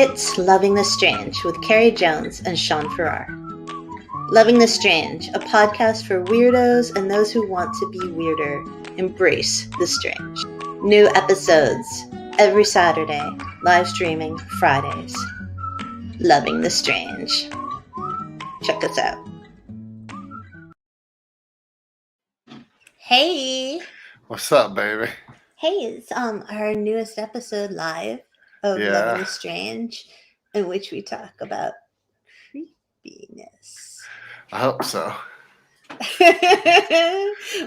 It's Loving the Strange with Carrie Jones and Sean Farrar. Loving the Strange, a podcast for weirdos and those who want to be weirder. Embrace the strange. New episodes every Saturday, live streaming Fridays. Loving the Strange. Check us out. Hey. What's up, baby? Hey, it's our newest episode live of Loving the Strange, in which we talk about creepiness. I hope so.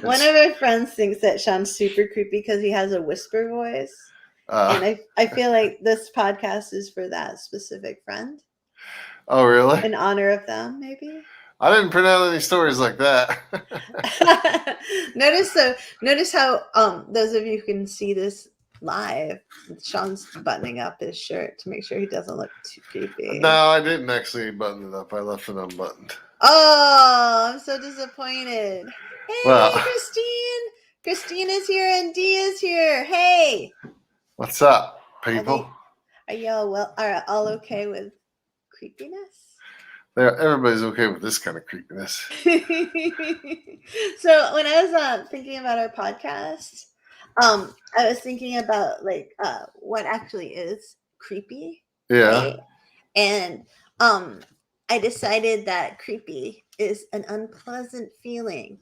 One of our friends thinks that Sean's super creepy because he has a whisper voice. And I feel like this podcast is for that specific friend. Oh, really? In honor of them, maybe? I didn't print out any stories like that. Notice how those of you who can see this live, Sean's buttoning up his shirt to make sure he doesn't look too creepy. No, I didn't actually button it up. I left it unbuttoned. Oh, I'm so disappointed. Hey, well, Christine! Christine is here and Dee is here. Hey! What's up, people? Are y'all all okay with creepiness? Everybody's okay with this kind of creepiness. So when I was thinking about our podcast, I was thinking about what actually is creepy. Yeah. Right? And I decided that creepy is an unpleasant feeling,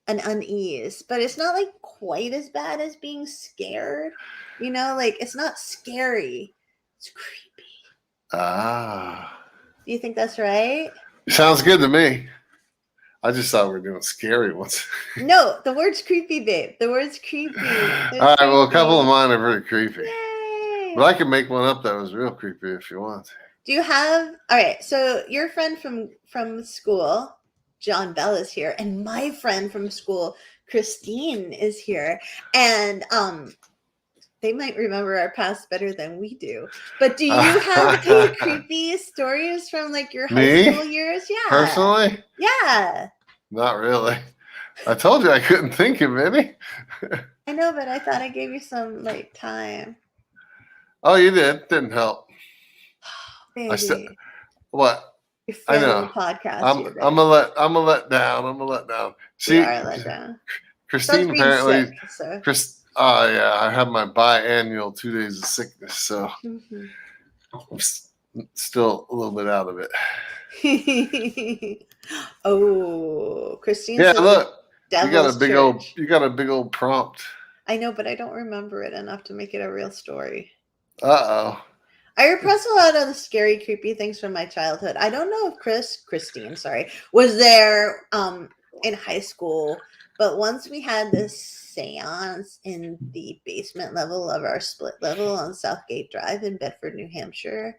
an unease, but it's not like quite as bad as being scared. You know, like it's not scary, it's creepy. Ah. Do you think that's right? Sounds good to me. I just thought we were doing scary ones. No, the word's creepy, babe. The word's creepy. All right, well, a couple of mine are very creepy. Yay. But I can make one up that was real creepy if you want. Do you have... All right, so your friend from school, John Bell, is here, and my friend from school, Christine, is here. And they might remember our past better than we do. But do you have any creepy stories from your high school years? Yeah. Personally? Yeah. Not really. I told you I couldn't think of any. I know, but I thought I gave you some time. Oh, you did? Didn't help. Baby. What? I know. Podcast. I'm gonna let down. See, you are let down. Christine apparently. Oh yeah, I have my biannual 2 days of sickness, so I'm still a little bit out of it. Oh, Christine. Yeah, look, you got a big old prompt. I know, but I don't remember it enough to make it a real story. Uh-oh. I repress a lot of the scary, creepy things from my childhood. I don't know if Christine, was there in high school, but once we had this seance in the basement level of our split level on Southgate Drive in Bedford, New Hampshire.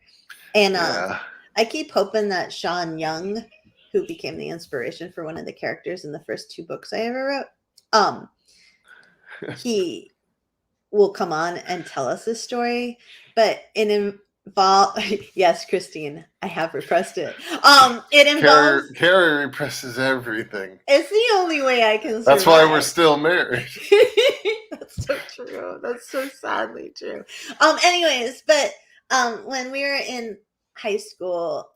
And I keep hoping that Sean Young, who became the inspiration for one of the characters in the first 2 books I ever wrote, he will come on and tell us this story. But it involves, yes, Christine, I have repressed it. It involves Carrie represses everything. It's the only way I can survive. That's why we're still married. That's so true. That's so sadly true. Anyways, but when we were in high school,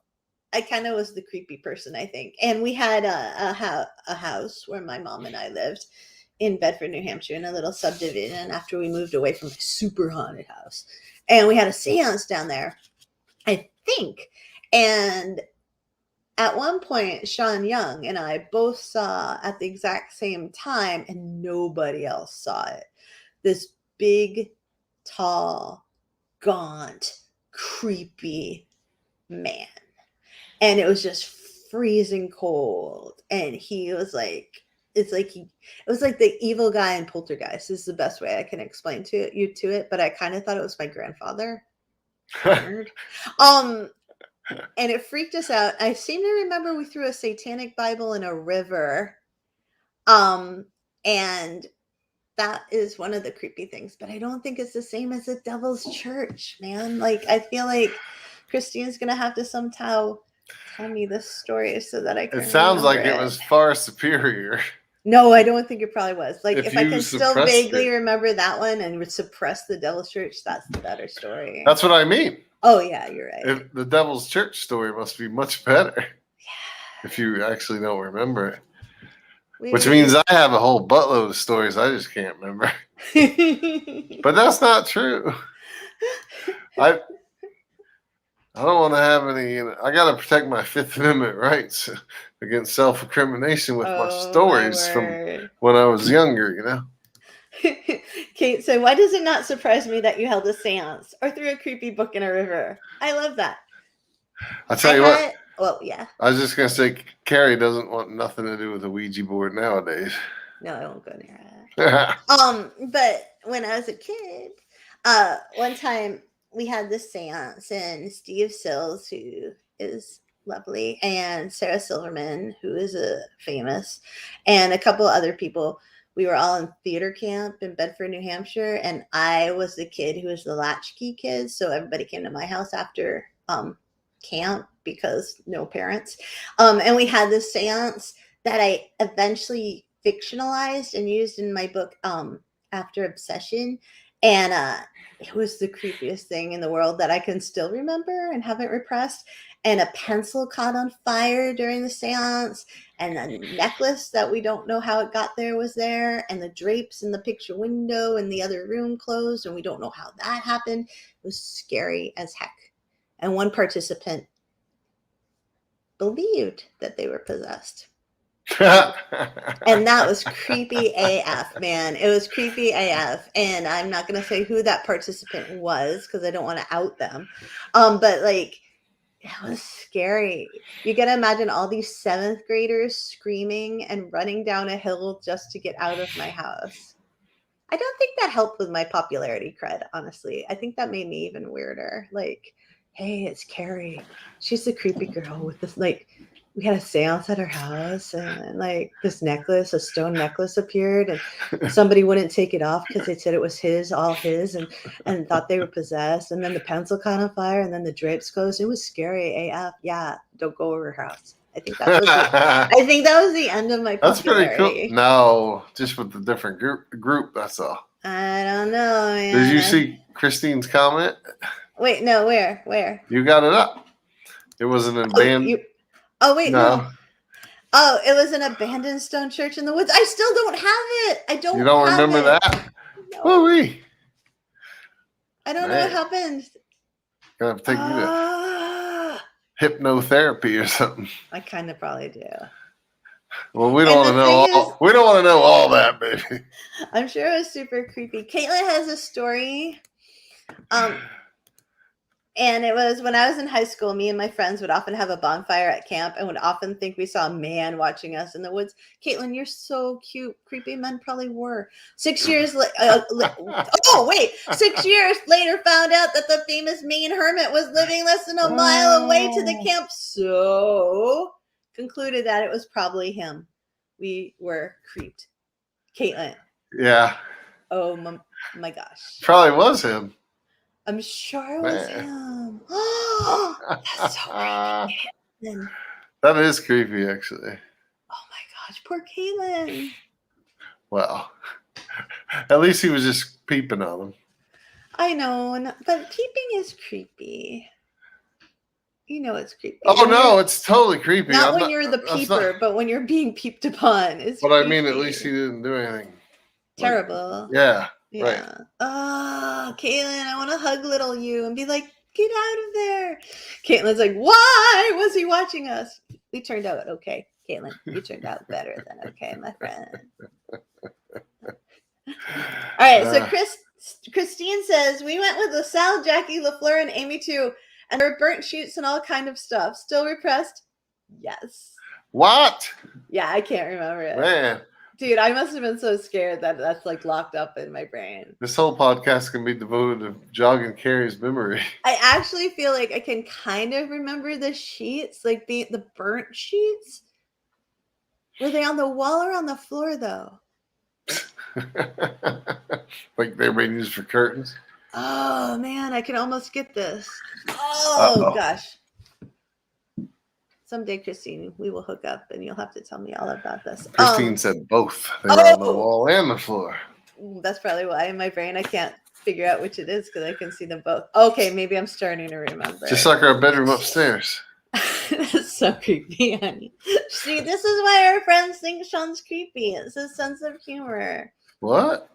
I kind of was the creepy person, I think. And we had a house where my mom and I lived in Bedford, New Hampshire, in a little subdivision after we moved away from a super haunted house. And we had a seance down there, I think. And at one point, Sean Young and I both saw at the exact same time, and nobody else saw it, this big, tall, gaunt, creepy man. And it was just freezing cold. And he was it was like the evil guy in Poltergeist. This is the best way I can explain to it, but I kind of thought it was my grandfather. Weird. And it freaked us out. I seem to remember we threw a satanic Bible in a river. And that is one of the creepy things, but I don't think it's the same as the devil's church, man. I feel like Christine's going to have to somehow tell me this story so that I can It sounds like it was far superior. No, I don't think it probably was. If I can still vaguely remember that one and would suppress the devil's church, that's the better story. That's what I mean. Oh yeah, you're right. The Devil's Church story must be much better if you actually don't remember it. Which means I have a whole buttload of stories I just can't remember. But that's not true. I don't want to have any. I got to protect my Fifth Amendment rights against self-incrimination with my stories from when I was younger. Kate said, "Why does it not surprise me that you held a séance or threw a creepy book in a river?" I love that. I'll tell you what. Well, yeah. I was just gonna say, Carrie doesn't want nothing to do with a Ouija board nowadays. No, I won't go near it. But when I was a kid, one time we had this séance, and Steve Sills, who is lovely, and Sarah Silverman, who is a famous, and a couple other people. We were all in theater camp in Bedford, New Hampshire, and I was the kid who was the latchkey kid. So everybody came to my house after camp because no parents. And we had this séance that I eventually fictionalized and used in my book After Obsession. And it was the creepiest thing in the world that I can still remember and haven't repressed. And a pencil caught on fire during the séance, and a necklace that we don't know how it got there was there, and the drapes in the picture window in the other room closed, and we don't know how that happened. It was scary as heck. And one participant believed that they were possessed. And that was creepy AF, man. It was creepy AF. And I'm not going to say who that participant was because I don't want to out them. But like, it was scary. You got to imagine all these 7th graders screaming and running down a hill just to get out of my house. I don't think that helped with my popularity cred, honestly. I think that made me even weirder. Like, hey, it's Carrie. She's the creepy girl with this, like, we had a seance at her house, and like this necklace, a stone necklace appeared, and somebody wouldn't take it off because they said it was all his, and thought they were possessed. And then the pencil caught on fire, and then the drapes closed. It was scary AF. Yeah, don't go over her house. I think that was the end of my popularity. That's pretty cool. No, just with the different group. That's all. I don't know, man. Did you see Christine's comment? Wait, no, where? You got it up. It was an abandoned. Oh, wait, no. Oh, it was an abandoned stone church in the woods. I still don't have it. I don't. You don't remember that? No. Woo-wee. I don't know what happened. Gonna have to take you to hypnotherapy or something. I kind of probably do. Well, we don't want to know. We don't want to know all that, baby. I'm sure it was super creepy. Caitlin has a story. And it was when I was in high school, me and my friends would often have a bonfire at camp and would often think we saw a man watching us in the woods. Caitlin, you're so cute. Creepy men probably were. 6 years later, 6 years later, found out that the famous Maine hermit was living less than a mile away to the camp. So concluded that it was probably him. We were creeped. Caitlin. Yeah. Oh my gosh. Probably was him. I'm sure it was him. Oh, that's so creepy. That is creepy, actually. Oh my gosh, poor Caitlin. Well, at least he was just peeping on him. I know, but peeping is creepy. You know it's creepy. Oh, no, it's totally creepy. Not when you're the peeper, but when you're being peeped upon. It's but creepy. I mean, at least he didn't do anything terrible. Yeah. Yeah. Right. Oh, Caitlin, I want to hug little you and be like, get out of there. Caitlin's like, why was he watching us? We turned out okay. Caitlin, you turned out better than okay, my friend. All right, so Christine says, we went with LaSalle, Jackie, LaFleur, and Amy too, and there were burnt shoots and all kind of stuff. Still repressed? Yes. What? Yeah, I can't remember it. Man. Dude, I must have been so scared that that's like locked up in my brain. This whole podcast can be devoted to jogging Carrie's memory. I actually feel like I can kind of remember the sheets, like the burnt sheets. Were they on the wall or on the floor, though? Like they were used for curtains? Oh, man, I can almost get this. Oh, gosh. Someday, Christine, we will hook up and you'll have to tell me all about this. Christine said both. They were on the wall and the floor. That's probably why in my brain I can't figure out which it is because I can see them both. Okay, maybe I'm starting to remember. Just like our bedroom upstairs. That's so creepy, honey. See, this is why our friends think Sean's creepy. It's his sense of humor. What?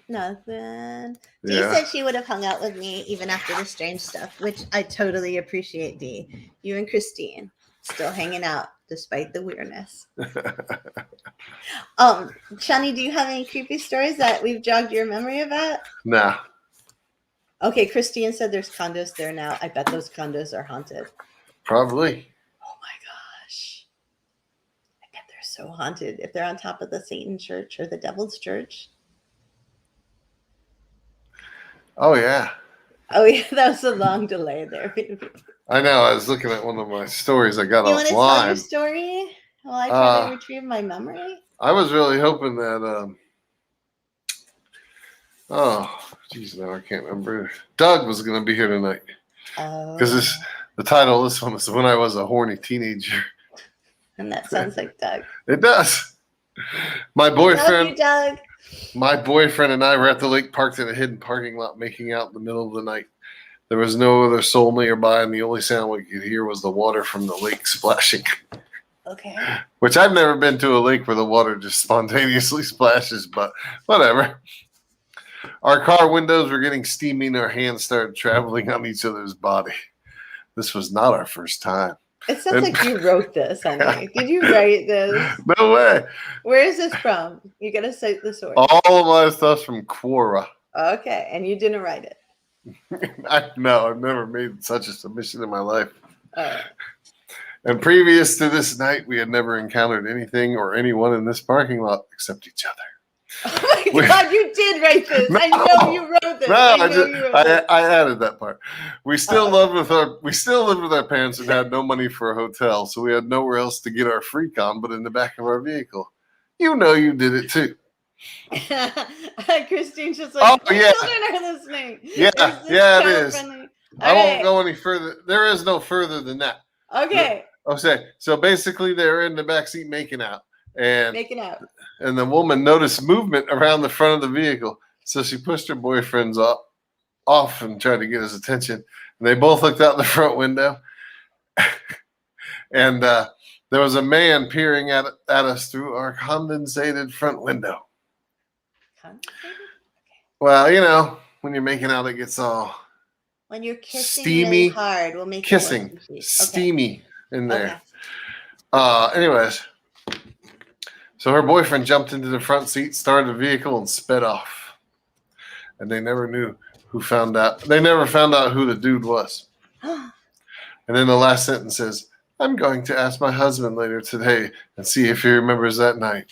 Nothing. Dee Yeah. said she would have hung out with me even after the strange stuff, which I totally appreciate, Dee. You and Christine still hanging out despite the weirdness. Shani, do you have any creepy stories that we've jogged your memory about? Nah. Okay, Christine said there's condos there now. I bet those condos are haunted. Probably. Oh my gosh. I bet they're so haunted if they're on top of the Satan church or the Devil's church. Oh, yeah. Oh, yeah, that was a long delay there, baby. I know. I was looking at one of my stories I got You want to tell your offline. story while I try to retrieve my memory? I was really hoping that, oh, geez, now I can't remember. Doug was going to be here tonight. Because the title of this one is When I Was a Horny Teenager. And that sounds like Doug. It does. My boyfriend, Love you, Doug. My boyfriend and I were at the lake parked in a hidden parking lot making out in the middle of the night. There was no other soul nearby, and the only sound we could hear was the water from the lake splashing. Okay. Which I've never been to a lake where the water just spontaneously splashes, but whatever. Our car windows were getting steamy and our hands started traveling on each other's body. This was not our first time. It sounds like you wrote this, honey. Did you write this? No way. Where is this from? You got to cite the source. All of my stuff's from Quora. Okay, and you didn't write it. No, I've never made such a submission in my life. Oh. And previous to this night, we had never encountered anything or anyone in this parking lot except each other. Oh my God, you did write this. No, I know you wrote this. No, I added that part. We still lived with our parents and had no money for a hotel, so we had nowhere else to get our freak on but in the back of our vehicle. You know you did it too. Christine's just like, oh yeah, children are listening. Yeah, it is. I won't go any further. There is no further than that. Okay. Okay. So basically, they're in the backseat making out. And the woman noticed movement around the front of the vehicle. So she pushed her boyfriends off and tried to get his attention. And they both looked out the front window. And there was a man peering at us through our condensated front window. Well, you know, when you're making out, it gets all when you're kissing steamy, really hard, we'll make kissing steamy in there. Okay. Anyways, so her boyfriend jumped into the front seat, started the vehicle, and sped off. And they never found out who the dude was. And then the last sentence says, "I'm going to ask my husband later today and see if he remembers that night."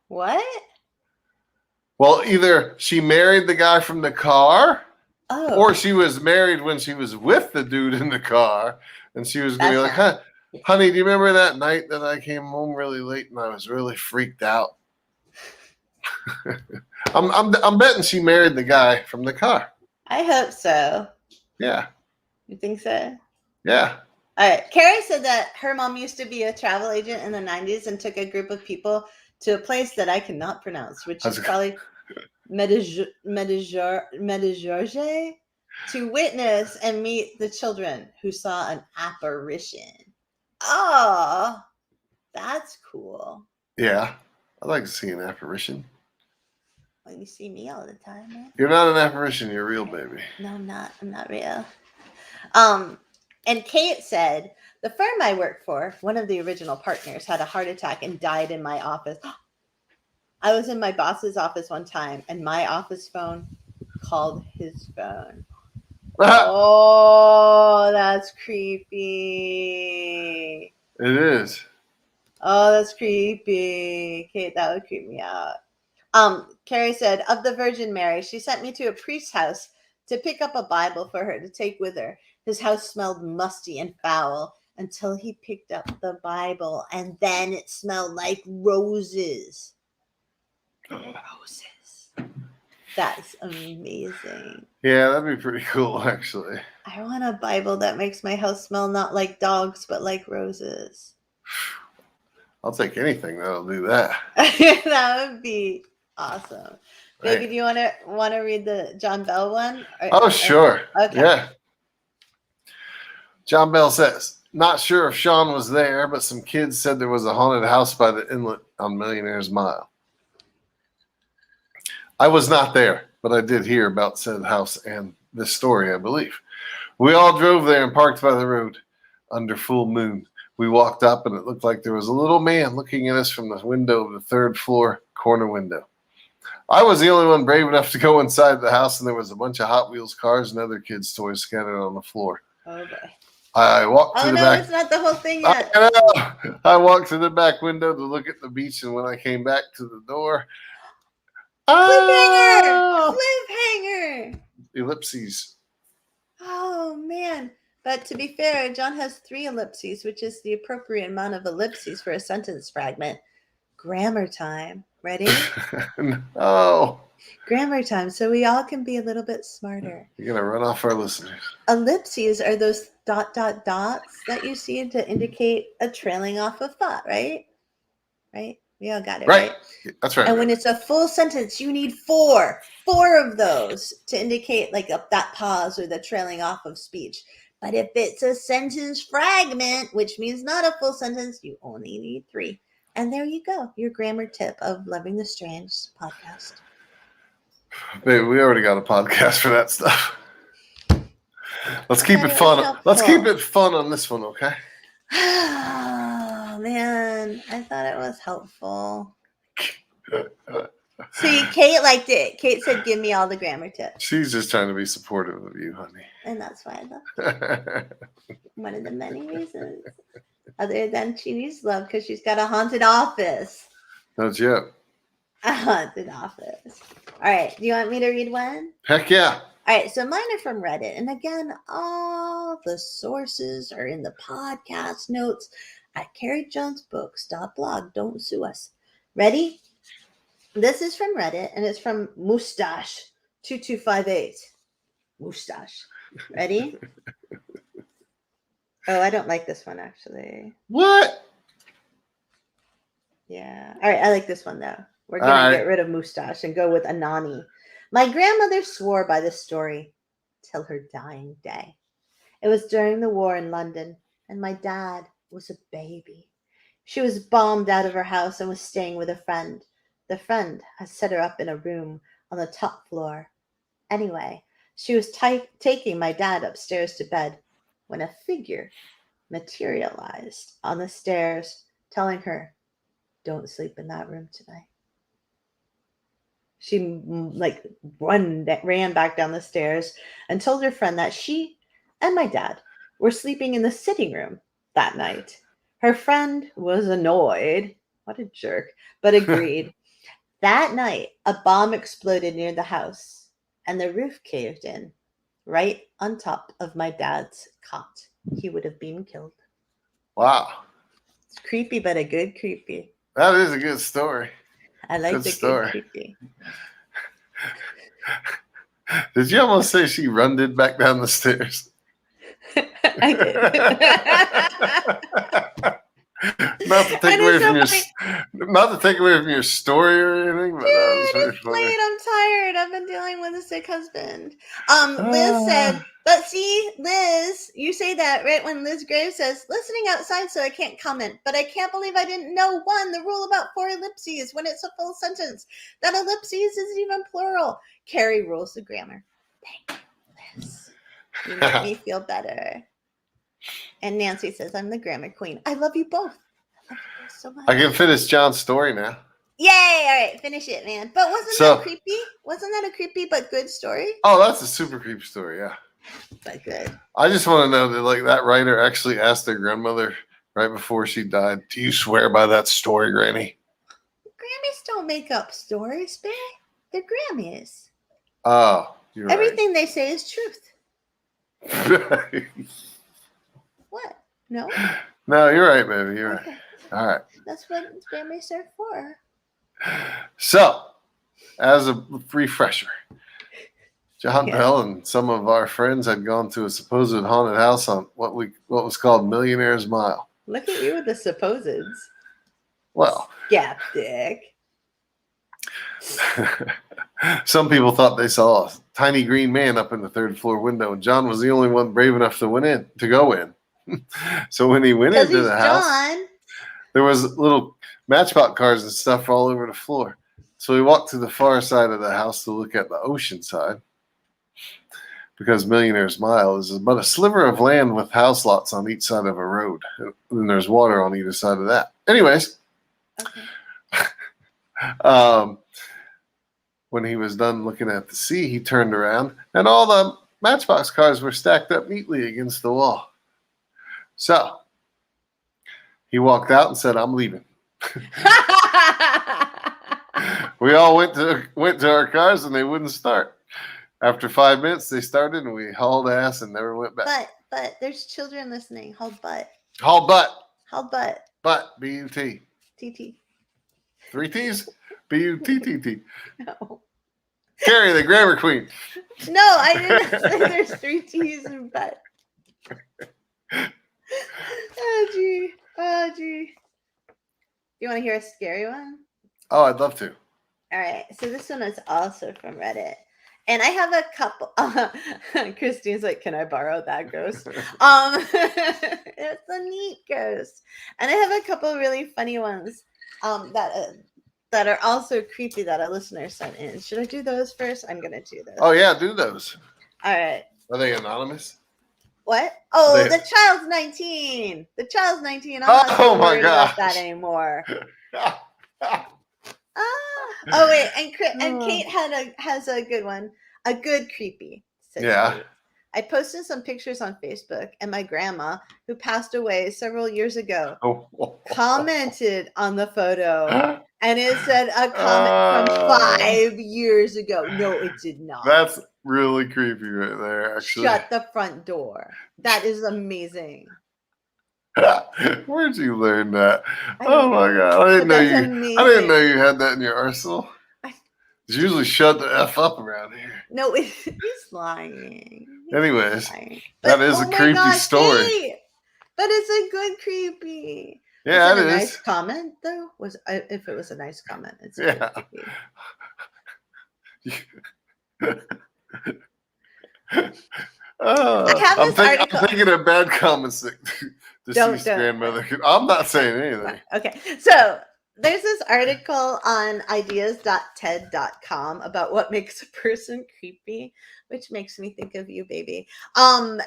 What? Well, either she married the guy from the car, or she was married when she was with the dude in the car, and she was going to be like, honey, do you remember that night that I came home really late and I was really freaked out? I'm betting she married the guy from the car. I hope so. Yeah. You think so? Yeah. All right. Carrie said that her mom used to be a travel agent in the 90s and took a group of people to a place that I cannot pronounce, which is probably Medjugorje, to witness and meet the children who saw an apparition. Oh, that's cool. Yeah. I'd like to see an apparition. Well, you see me all the time, man. You're not an apparition. You're real, baby. No, I'm not. I'm not real. And Kate said, the firm I work for, one of the original partners, had a heart attack and died in my office. I was in my boss's office one time, and my office phone called his phone. Oh, that's creepy. It is. Oh, that's creepy. Kate, that would creep me out. Carrie said, of the Virgin Mary, she sent me to a priest's house to pick up a Bible for her to take with her. His house smelled musty and foul until he picked up the Bible, and then it smelled like roses. Roses. That's amazing. Yeah, that'd be pretty cool, actually. I want a Bible that makes my house smell not like dogs, but like roses. I'll take anything that'll do that. That would be Awesome. Right. Baby, do you want to read the John Bell one? Oh, sure. Okay. Yeah. John Bell says, not sure if Sean was there, but some kids said there was a haunted house by the inlet on Millionaire's Mile. I was not there, but I did hear about said house and this story, I believe. We all drove there and parked by the road under full moon. We walked up, and it looked like there was a little man looking at us from the window of the third floor corner window. I was the only one brave enough to go inside the house, and there was a bunch of Hot Wheels cars and other kids' toys scattered on the floor. Oh, boy. I walked to the back. It's not the whole thing yet. I walked to the back window to look at the beach, and when I came back to the door, Cliffhanger! Ellipses. Oh, man. But to be fair, John has 3 ellipses, which is the appropriate amount of ellipses for a sentence fragment. Grammar time. Ready? No. Grammar time, so we all can be a little bit smarter. You're going to run off our listeners. Ellipses are those ... dots that you see to indicate a trailing off of thought, right? Right? We all got it, right? That's right. And when it's a full sentence, you need 4 of those to indicate like that pause or the trailing off of speech. But if it's a sentence fragment, which means not a full sentence, you only need 3. And there you go, your grammar tip of Loving the Strange podcast. Babe, we already got a podcast for that stuff. Let's keep it fun. Let's keep it fun on this one, okay? Oh, man. I thought it was helpful. See, Kate liked it. Kate said, give me all the grammar tips. She's just trying to be supportive of you, honey. And that's why I love her. One of the many reasons. Other than she needs love because she's got a haunted office. Not yet. A haunted office. All right. Do you want me to read one? Heck yeah. All right. So mine are from Reddit. And again, all the sources are in the podcast notes at carriejonesbooks.blog. Don't sue us. Ready? This is from Reddit, and it's from Mustache2258. Mustache. Ready? Oh, I don't like this one, actually. What? Yeah. All right, I like this one, though. We're going to get rid of Mustache and go with Anani. My grandmother swore by this story till her dying day. It was during the war in London, and my dad was a baby. She was bombed out of her house and was staying with a friend. The friend had set her up in a room on the top floor. Anyway, she was taking my dad upstairs to bed when a figure materialized on the stairs, telling her, "Don't sleep in that room tonight." She ran back down the stairs and told her friend that she and my dad were sleeping in the sitting room that night. Her friend was annoyed. What a jerk, but agreed. That night, a bomb exploded near the house, and the roof caved in, right on top of my dad's cot. He would have been killed. Wow. It's creepy, but a good creepy. That is a good story. I like the good creepy. Did you almost say she runded back down the stairs? I did. Not to take away from your story or anything, but it's late. I'm tired. I've been dealing with a sick husband. Liz said, but see, Liz, you say that right when Liz Graves says, listening outside so I can't comment, but I can't believe I didn't know the rule about 4 ellipses when it's a full sentence. That ellipses is even plural. Carrie rules the grammar. Thank you, Liz. You make me feel better. And Nancy says, I'm the grammar queen. I love you both. I love you both so much. I can finish John's story now. Yay! All right, finish it, man. But wasn't that creepy? Wasn't that a creepy but good story? Oh, that's a super creepy story, yeah. But good. I just want to know that that writer actually asked their grandmother right before she died, do you swear by that story, Granny? Grammys don't make up stories, babe. They're Grammys. Oh, you're right. Everything they say is truth. What? No? No, you're right, baby. You're right. All right. That's what Grammys are for. So, as a refresher, John Bell and some of our friends had gone to a supposed haunted house on what was called Millionaire's Mile. Look at you with the supposeds. Well, skeptic. Some people thought they saw a tiny green man up in the third floor window, and John was the only one brave enough to go in. So when he went Because into he's the house, John. there was little matchbox cars and stuff all over the floor. So he walked to the far side of the house to look at the ocean side, because Millionaire's Mile is about a sliver of land with house lots on each side of a road, and there's water on either side of that. Anyways, Okay. When he was done looking at the sea, he turned around, and all the matchbox cars were stacked up neatly against the wall. So he walked out and said, "I'm leaving." We all went to our cars, and they wouldn't start. After 5 minutes, they started, and we hauled ass and never went back. But there's children listening. Hold butt. Haul butt. Hold butt. Butt. B-U-T. TT. 3 T's? B-U-T-T-T. No. Carrie, the grammar queen. No, I didn't say there's 3 T's in butt. Oh, gee. Oh, gee. You want to hear a scary one? Oh, I'd love to. All right. So this one is also from Reddit. And I have a couple. Christine's like, "Can I borrow that ghost?" It's a neat ghost, and I have a couple really funny ones that are also creepy that a listener sent in. Should I do those first? I'm gonna do those. Oh yeah, do those. All right. Are they anonymous? What? Oh, the child's 19. The child's 19. I'm not oh my worried gosh. about that anymore. Oh wait, and Kate has a good one, a good creepy. Yeah. Kate. I posted some pictures on Facebook, and my grandma, who passed away several years ago, commented on the photo, and it said a comment from 5 years ago. No, it did not. That's really creepy right there. Actually, shut the front door. That is amazing. Where'd you learn that? Oh my god! I didn't know you had that in your arsenal. It's usually shut the F up around here. No, he's lying. Anyways, that is a creepy story. Kate, but it's a good creepy. Yeah, it is. A nice comment though. If it was a nice comment, it's I'm thinking of bad comments that deceased grandmother. I'm not saying anything. Okay, so there's this article on ideas.ted.com about what makes a person creepy, which makes me think of you, baby. And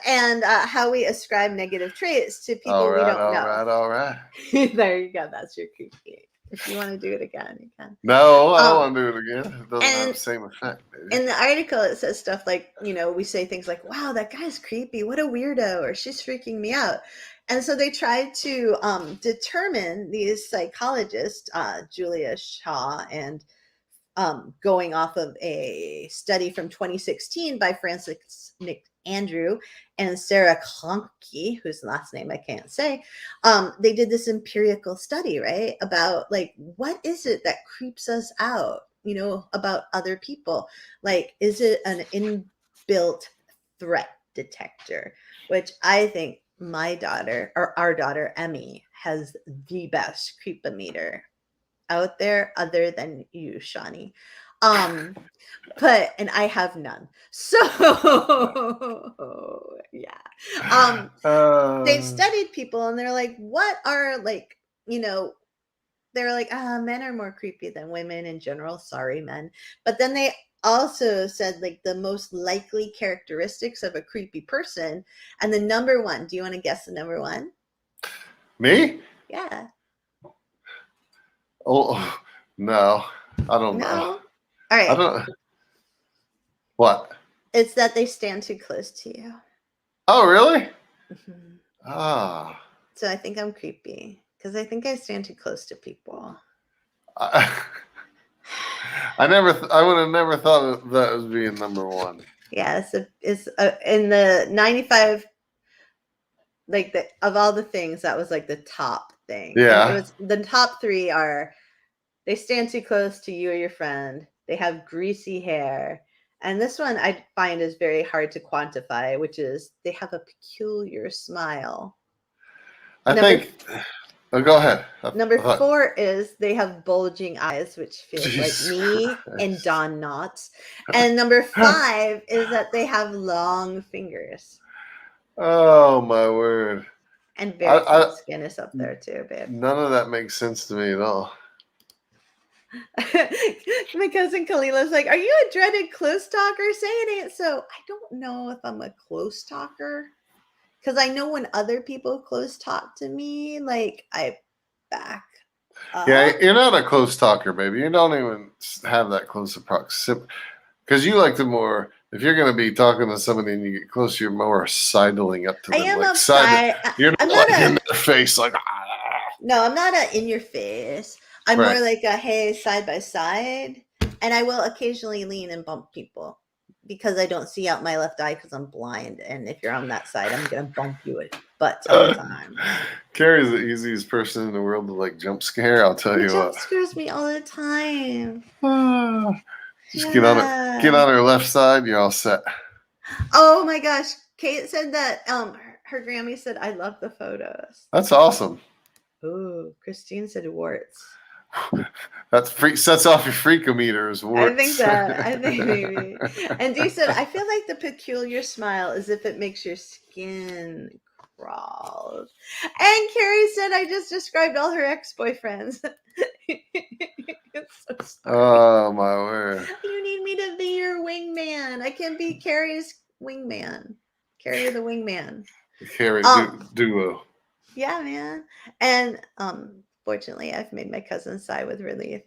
how we ascribe negative traits to people we don't know. All right. There you go. That's your creepy. If you want to do it again, you can. No, I don't want to do it again. It doesn't have the same effect. Baby. In the article, it says stuff like, we say things like, "Wow, that guy's creepy. What a weirdo," or "She's freaking me out." And so they tried to determine, these psychologists, Julia Shaw, and going off of a study from 2016 by Francis McAndrew and Sarah Klonke, whose last name I can't say, they did this empirical study, right, about like, what is it that creeps us out, about other people? Like, is it an inbuilt threat detector? Which I think my daughter, or our daughter Emmy, has the best creepometer out there, other than you, Shawnee. And I have none. So yeah. They studied people, and they're like, what are, like, they were like, men are more creepy than women in general. Sorry, men. But then they also said, like, the most likely characteristics of a creepy person, and the number one. Do you want to guess the number one? Me? Yeah. Oh no, I don't know. All right. I don't. What? It's that they stand too close to you. Oh, really? Mm-hmm. Ah. So I think I'm creepy because I think I stand too close to people. I would have never thought of that as being number one. Yeah, it's in the 95. Like, of all the things, that was like the top thing. Yeah. And it was, the top 3 are, they stand too close to you or your friend. They have greasy hair. And this one I find is very hard to quantify, which is they have a peculiar smile. I think Oh, go ahead. Number 4 is they have bulging eyes, which feels Jesus like me Christ. and Don Knotts. And number 5 is that they have long fingers. Oh my word. And very tough skin is up there too, babe. None of that makes sense to me at all. My cousin Kalila's like, are you a dreaded close talker? Say it ain't so. I don't know if I'm a close talker. Because I know when other people close talk to me, like I back up. Yeah, you're not a close talker, baby. You don't even have that close of proximity. Because you like the more, if you're going to be talking to somebody and you get close, you're more sidling up to them. I am like upside. You're not like in their face, like, No, I'm not a in your face. I'm more like a hey, side by side. And I will occasionally lean and bump people because I don't see out my left eye because I'm blind. And if you're on that side, I'm going to bump you with butts all the time. Carrie's the easiest person in the world to like jump scare. I'll tell you what. Jump scares me all the time. Just get on her left side. You're all set. Oh my gosh. Kate said that her Grammy said, I love the photos. That's awesome. Oh, Christine said warts. That sets off your freakometer as warts. I think maybe. And Dee said, I feel like the peculiar smile is if it makes your skin crawl. And Carrie said, I just described all her ex-boyfriends. It's so sorry. Oh my word. You need me to be your wingman. I can be Carrie's wingman. Carrie the wingman. Carrie duo. Yeah, man. And fortunately, I've made my cousin sigh with relief.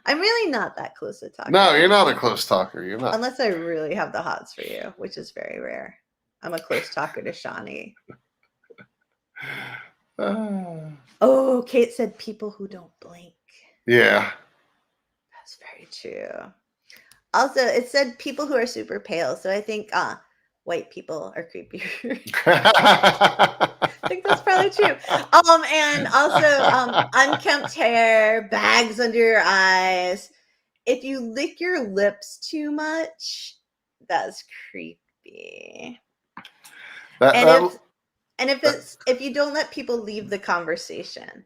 I'm really not that close to talking. No, you're not a close talker. You're not. Unless I really have the hots for you, which is very rare. I'm a close talker to Shawnee. Oh, Kate said people who don't blink. Yeah. That's very true. Also, it said people who are super pale. So I think white people are creepier. I think that's probably true. And also unkempt hair, bags under your eyes. If you lick your lips too much, that's creepy. If you don't let people leave the conversation.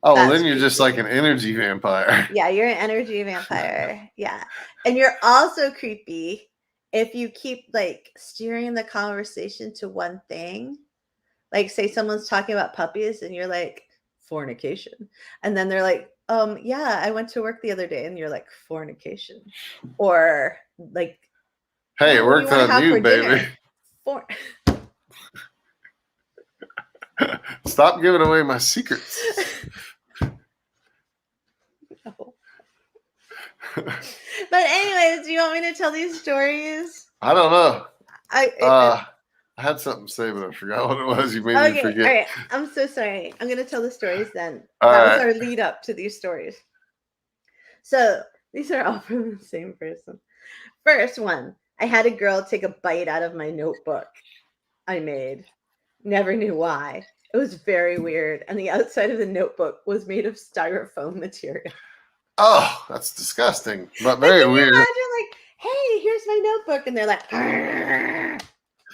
Oh, well, then you're just like an energy vampire. Yeah, you're an energy vampire. Yeah. And you're also creepy if you keep like steering the conversation to one thing. Like say someone's talking about puppies and you're like, fornication. And then they're like, yeah, I went to work the other day, and you're like, fornication. Or like, hey, it worked on you, baby. Stop giving away my secrets. No. But anyways, do you want me to tell these stories? I don't know. I had something to say, but I forgot what it was. You made me forget. All right. I'm so sorry. I'm going to tell the stories then. That was our lead up to these stories. So these are all from the same person. First one, I had a girl take a bite out of my notebook I made. Never knew why. It was very weird. And the outside of the notebook was made of styrofoam material. Oh, that's disgusting, but very weird. Imagine like, hey, here's my notebook. And they're like,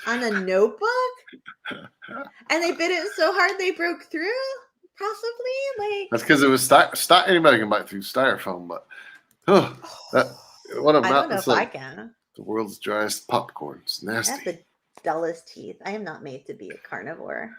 on a notebook? And they bit it so hard they broke through? Possibly? Like that's because it was anybody can bite through styrofoam, but what a mountain. I don't know if I can. The world's driest popcorn. It's nasty. I have the dullest teeth. I am not made to be a carnivore.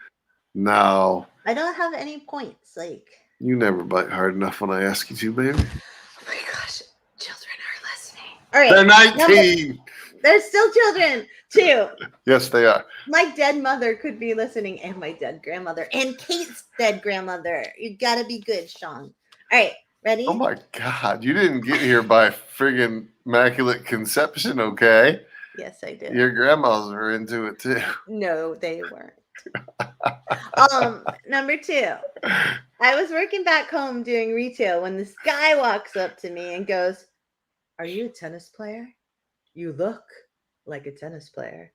No. I don't have any points. Like you never bite hard enough when I ask you to, baby. Oh my gosh. Children are listening. All right. They're 19. They're still children, too. Yes, they are. My dead mother could be listening, and my dead grandmother, and Kate's dead grandmother. You gotta be good, Sean. All right, ready? Oh my God. You didn't get here by friggin' immaculate conception, okay? Yes, I did. Your grandmas were into it, too. No, they weren't. Number 2. I was working back home doing retail when this guy walks up to me and goes, "Are you a tennis player? You look like a tennis player."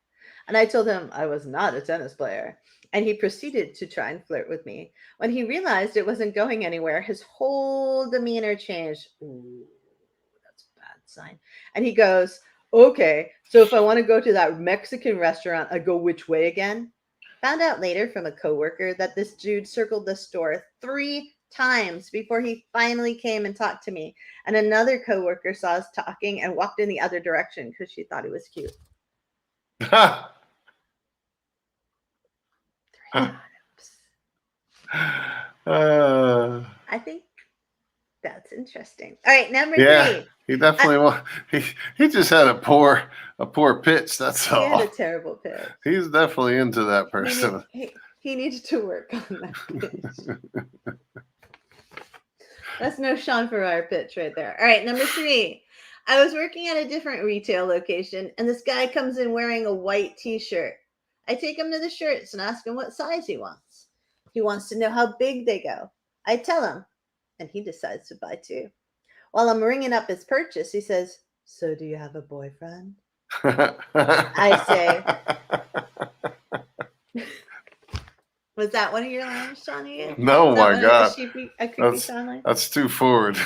And I told him I was not a tennis player. And he proceeded to try and flirt with me. When he realized it wasn't going anywhere, his whole demeanor changed. Ooh, that's a bad sign. And he goes, "Okay, so if I want to go to that Mexican restaurant, I go which way again?" Found out later from a coworker that this dude circled the store 3 times before he finally came and talked to me. And another coworker saw us talking and walked in the other direction because she thought he was cute. 3 times. I think that's interesting. All right, number 3. He definitely he just had a poor pitch. That's all. He had a terrible pitch. He's definitely into that person. He needed to work on that pitch. That's no Sean Farrar pitch right there. All right, number 3. I was working at a different retail location, and this guy comes in wearing a white t-shirt. I take him to the shirts and ask him what size he wants. He wants to know how big they go. I tell him, and he decides to buy 2. While I'm ringing up his purchase, he says, "So do you have a boyfriend?" I say, was that one of your lines, Johnny? No, my God. A creepy sound line? That's too forward.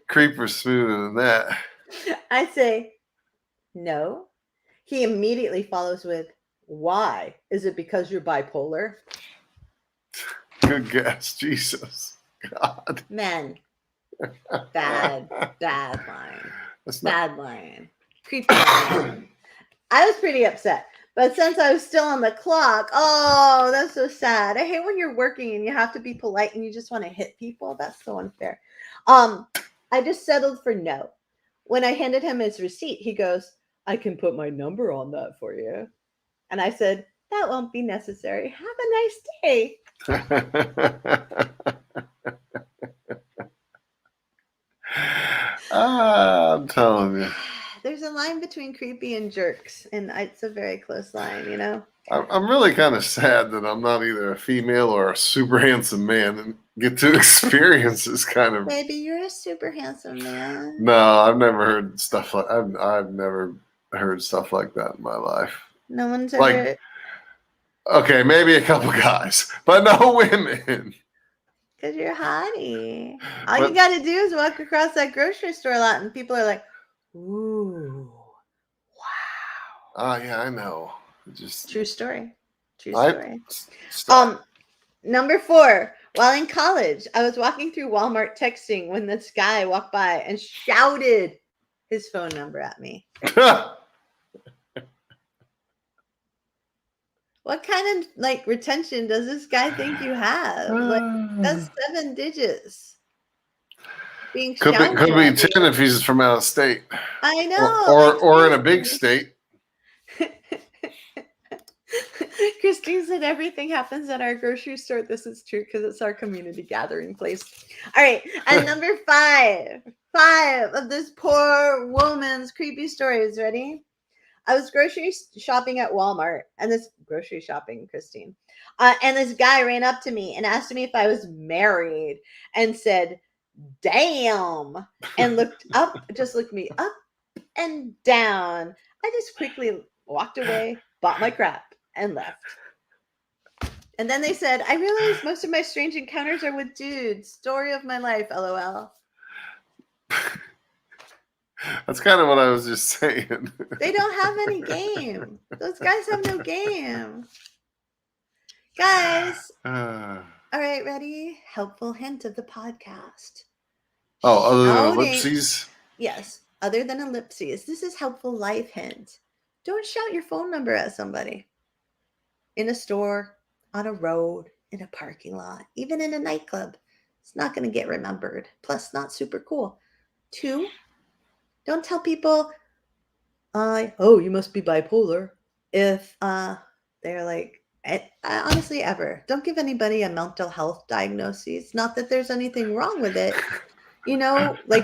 Creeper's smoother than that. I say, no. He immediately follows with, "Why? Is it because you're bipolar?" Good guess. Jesus. God. Men. Bad line. Bad line. Creepy line. I was pretty upset. But since I was still on the clock, oh, that's so sad. I hate when you're working and you have to be polite and you just want to hit people. That's so unfair. I just settled for no. When I handed him his receipt, he goes, "I can put my number on that for you." And I said, "That won't be necessary. Have a nice day." I'm telling you. There's a line between creepy and jerks, and it's a very close line, you know? I'm really kind of sad that I'm not either a female or a super handsome man and get to experience this kind of. Maybe you're a super handsome man. No, I've never heard stuff like I've never heard stuff like that in my life. No one's ever. Okay, maybe a couple guys, but no women. Because you're hottie. All you got to do is walk across that grocery store lot, and people are like, "Ooh, wow." Oh yeah, I know. Just true story. Number 4. While in college, I was walking through Walmart texting when this guy walked by and shouted his phone number at me. What kind of retention does this guy think you have? That's 7 digits. Being could be 10 if he's from out of state. I know. Or in a big state. Christine said everything happens at our grocery store. This is true because it's our community gathering place. All right. And number 5 of this poor woman's creepy stories. Ready? I was grocery shopping at Walmart, and Christine. And this guy ran up to me and asked me if I was married and said, "Damn," and looked me up and down. I just quickly walked away, bought my crap, and left. And then they said, "I realized most of my strange encounters are with dudes. Story of my life, LOL." That's kind of what I was just saying. They don't have any game. Those guys have no game. Guys. All right, ready? Helpful hint of the podcast. Oh, other than ellipses? Yes, other than ellipses. This is helpful life hint. Don't shout your phone number at somebody. In a store, on a road, in a parking lot, even in a nightclub. It's not going to get remembered. Plus, not super cool. 2, don't tell people, "Oh, you must be bipolar," if they're like, honestly, ever. Don't give anybody a mental health diagnosis. Not that there's anything wrong with it,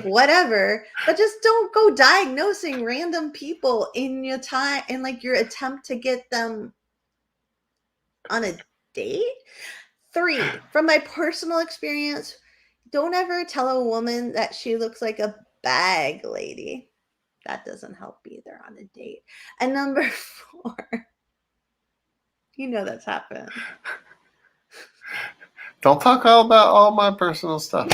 whatever. But just don't go diagnosing random people in your attempt to get them on a date. 3, from my personal experience, don't ever tell a woman that she looks like a bag lady. That doesn't help either on a date. And number 4, that's happened. Don't talk all about all my personal stuff.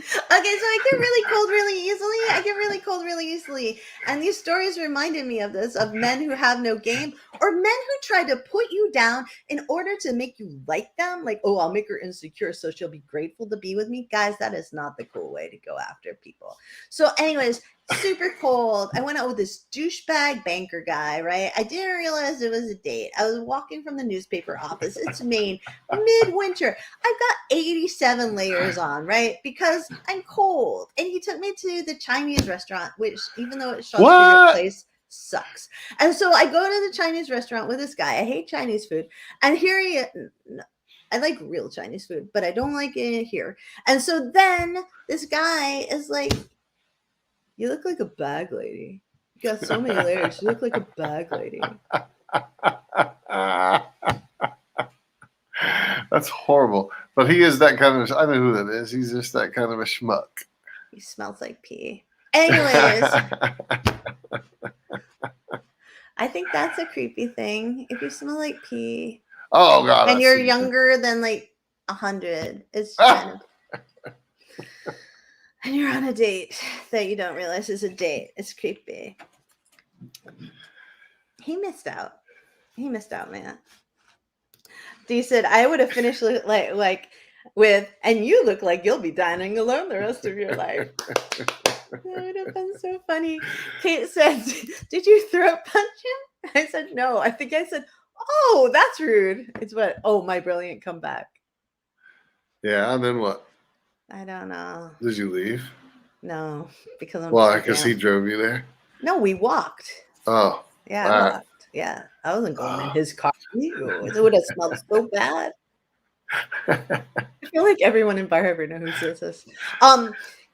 Okay, so I get really cold really easily. And these stories reminded me of this, of men who have no game, or men who try to put you down in order to make you like them. Like, oh, I'll make her insecure so she'll be grateful to be with me. Guys, that is not the cool way to go after people. So, anyways, super cold. I went out with this douchebag banker guy, right? I didn't realize it was a date. I was walking from the newspaper office. It's Maine, midwinter. I've got 87 layers on, right? Because I'm cold. And he took me to the Chinese restaurant, which, even though it's Sean's favorite place, sucks. And so I go to the Chinese restaurant with this guy. I hate Chinese food. And here he is. I like real Chinese food, but I don't like it here. And so then this guy is like, you look like a bag lady. You got so many layers. You look like a bag lady. That's horrible. But he is that kind of, I know who that is. He's just that kind of a schmuck. He smells like pee. Anyways, I think that's a creepy thing. If you smell like pee. Oh, God. And you're younger than like 100. It's kind of. And you're on a date that you don't realize is a date. It's creepy. He missed out. Man. Dee said, I would have finished like with, and you look like you'll be dining alone the rest of your life. That would have been so funny. Kate said, did you throat punch him? I said, no. I think I said, oh, that's rude. It's what? Oh, my brilliant comeback. Yeah, and then what? I don't know. Did you leave? No, because I'm. Why? Because he drove you there? No, we walked. Oh. Yeah, I walked. Yeah, I wasn't going in his car. It would have smelled so bad. I feel like everyone in Bar Harbor knows who this is.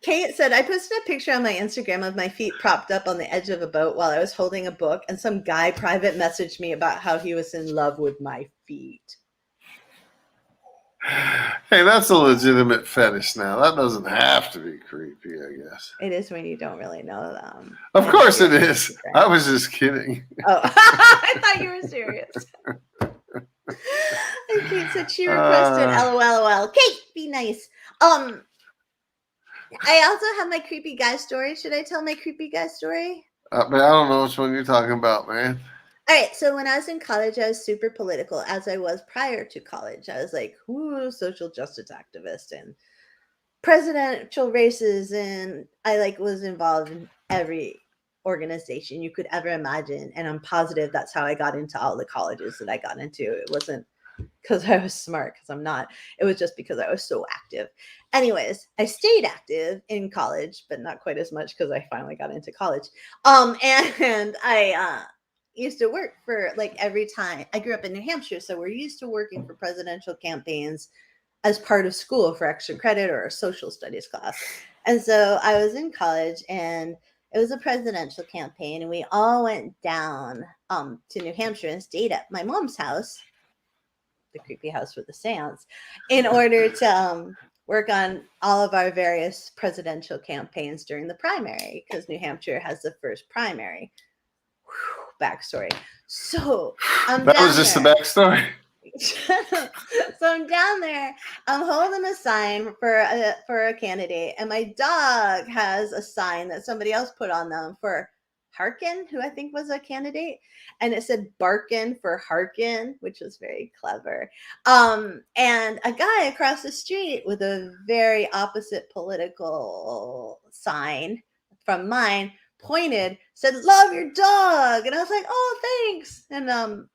Kate said, I posted a picture on my Instagram of my feet propped up on the edge of a boat while I was holding a book, and some guy private messaged me about how he was in love with my feet. Hey, that's a legitimate fetish now. That doesn't have to be creepy, I guess. It is when you don't really know them. Of course it is. I was just kidding. Oh, I thought you were serious. And Kate said she requested LOL. Kate, be nice. I also have my creepy guy story. Should I tell my creepy guy story? Man, I don't know which one you're talking about, man. All right, so when I was in college, I was super political, as I was prior to college. I was like, ooh, social justice activist and presidential races, and I was involved in every organization you could ever imagine. And I'm positive that's how I got into all the colleges that I got into. It wasn't because I was smart, because I'm not. It was just because I was so active. Anyways, I stayed active in college, but not quite as much because I finally got into college. And I used to work for every time. I grew up in New Hampshire, so we're used to working for presidential campaigns as part of school for extra credit or a social studies class. And so I was in college, and it was a presidential campaign, and we all went down to New Hampshire and stayed at my mom's house, the creepy house with the seance, in order to work on all of our various presidential campaigns during the primary, because New Hampshire has the first primary. Backstory. So that was just the backstory. So I'm down there. I'm holding a sign for a candidate, and my dog has a sign that somebody else put on them for Harkin, who I think was a candidate, and it said Barkin for Harkin, which was very clever. And a guy across the street with a very opposite political sign from mine pointed, said, "Love your dog," and I was like, "Oh, thanks." And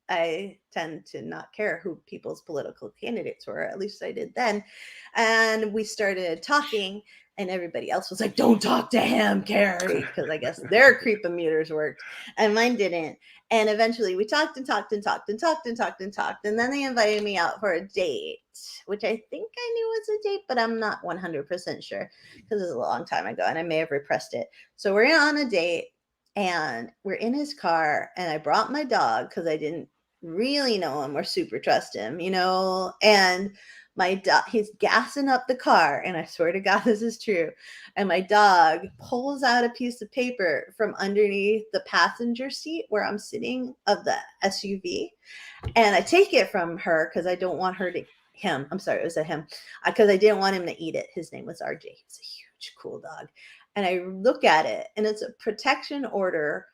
I tend to not care who people's political candidates were. At least I did then. And we started talking, and everybody else was like, "Don't talk to him, Carrie," because I guess their creepometers worked and mine didn't. And eventually we talked and talked and talked and talked and talked and talked. And then they invited me out for a date, which I think I knew was a date, but I'm not 100% sure because it was a long time ago and I may have repressed it. So we're on a date, and we're in his car, and I brought my dog because I didn't really know him or super trust him, and my dog, he's gassing up the car, and I swear to God this is true, and my dog pulls out a piece of paper from underneath the passenger seat where I'm sitting of the SUV, and I take it from her because I don't want her to him. I'm sorry, it was a him, because I didn't want him to eat it. His name was RJ. He's a huge, cool dog. And I look at it, and it's a protection order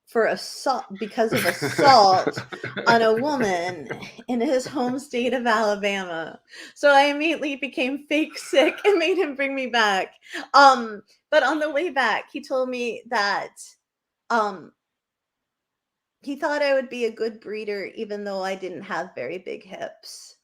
for assault because of assault on a woman in his home state of Alabama. So I immediately became fake sick and made him bring me back. But on the way back, he told me that he thought I would be a good breeder, even though I didn't have very big hips.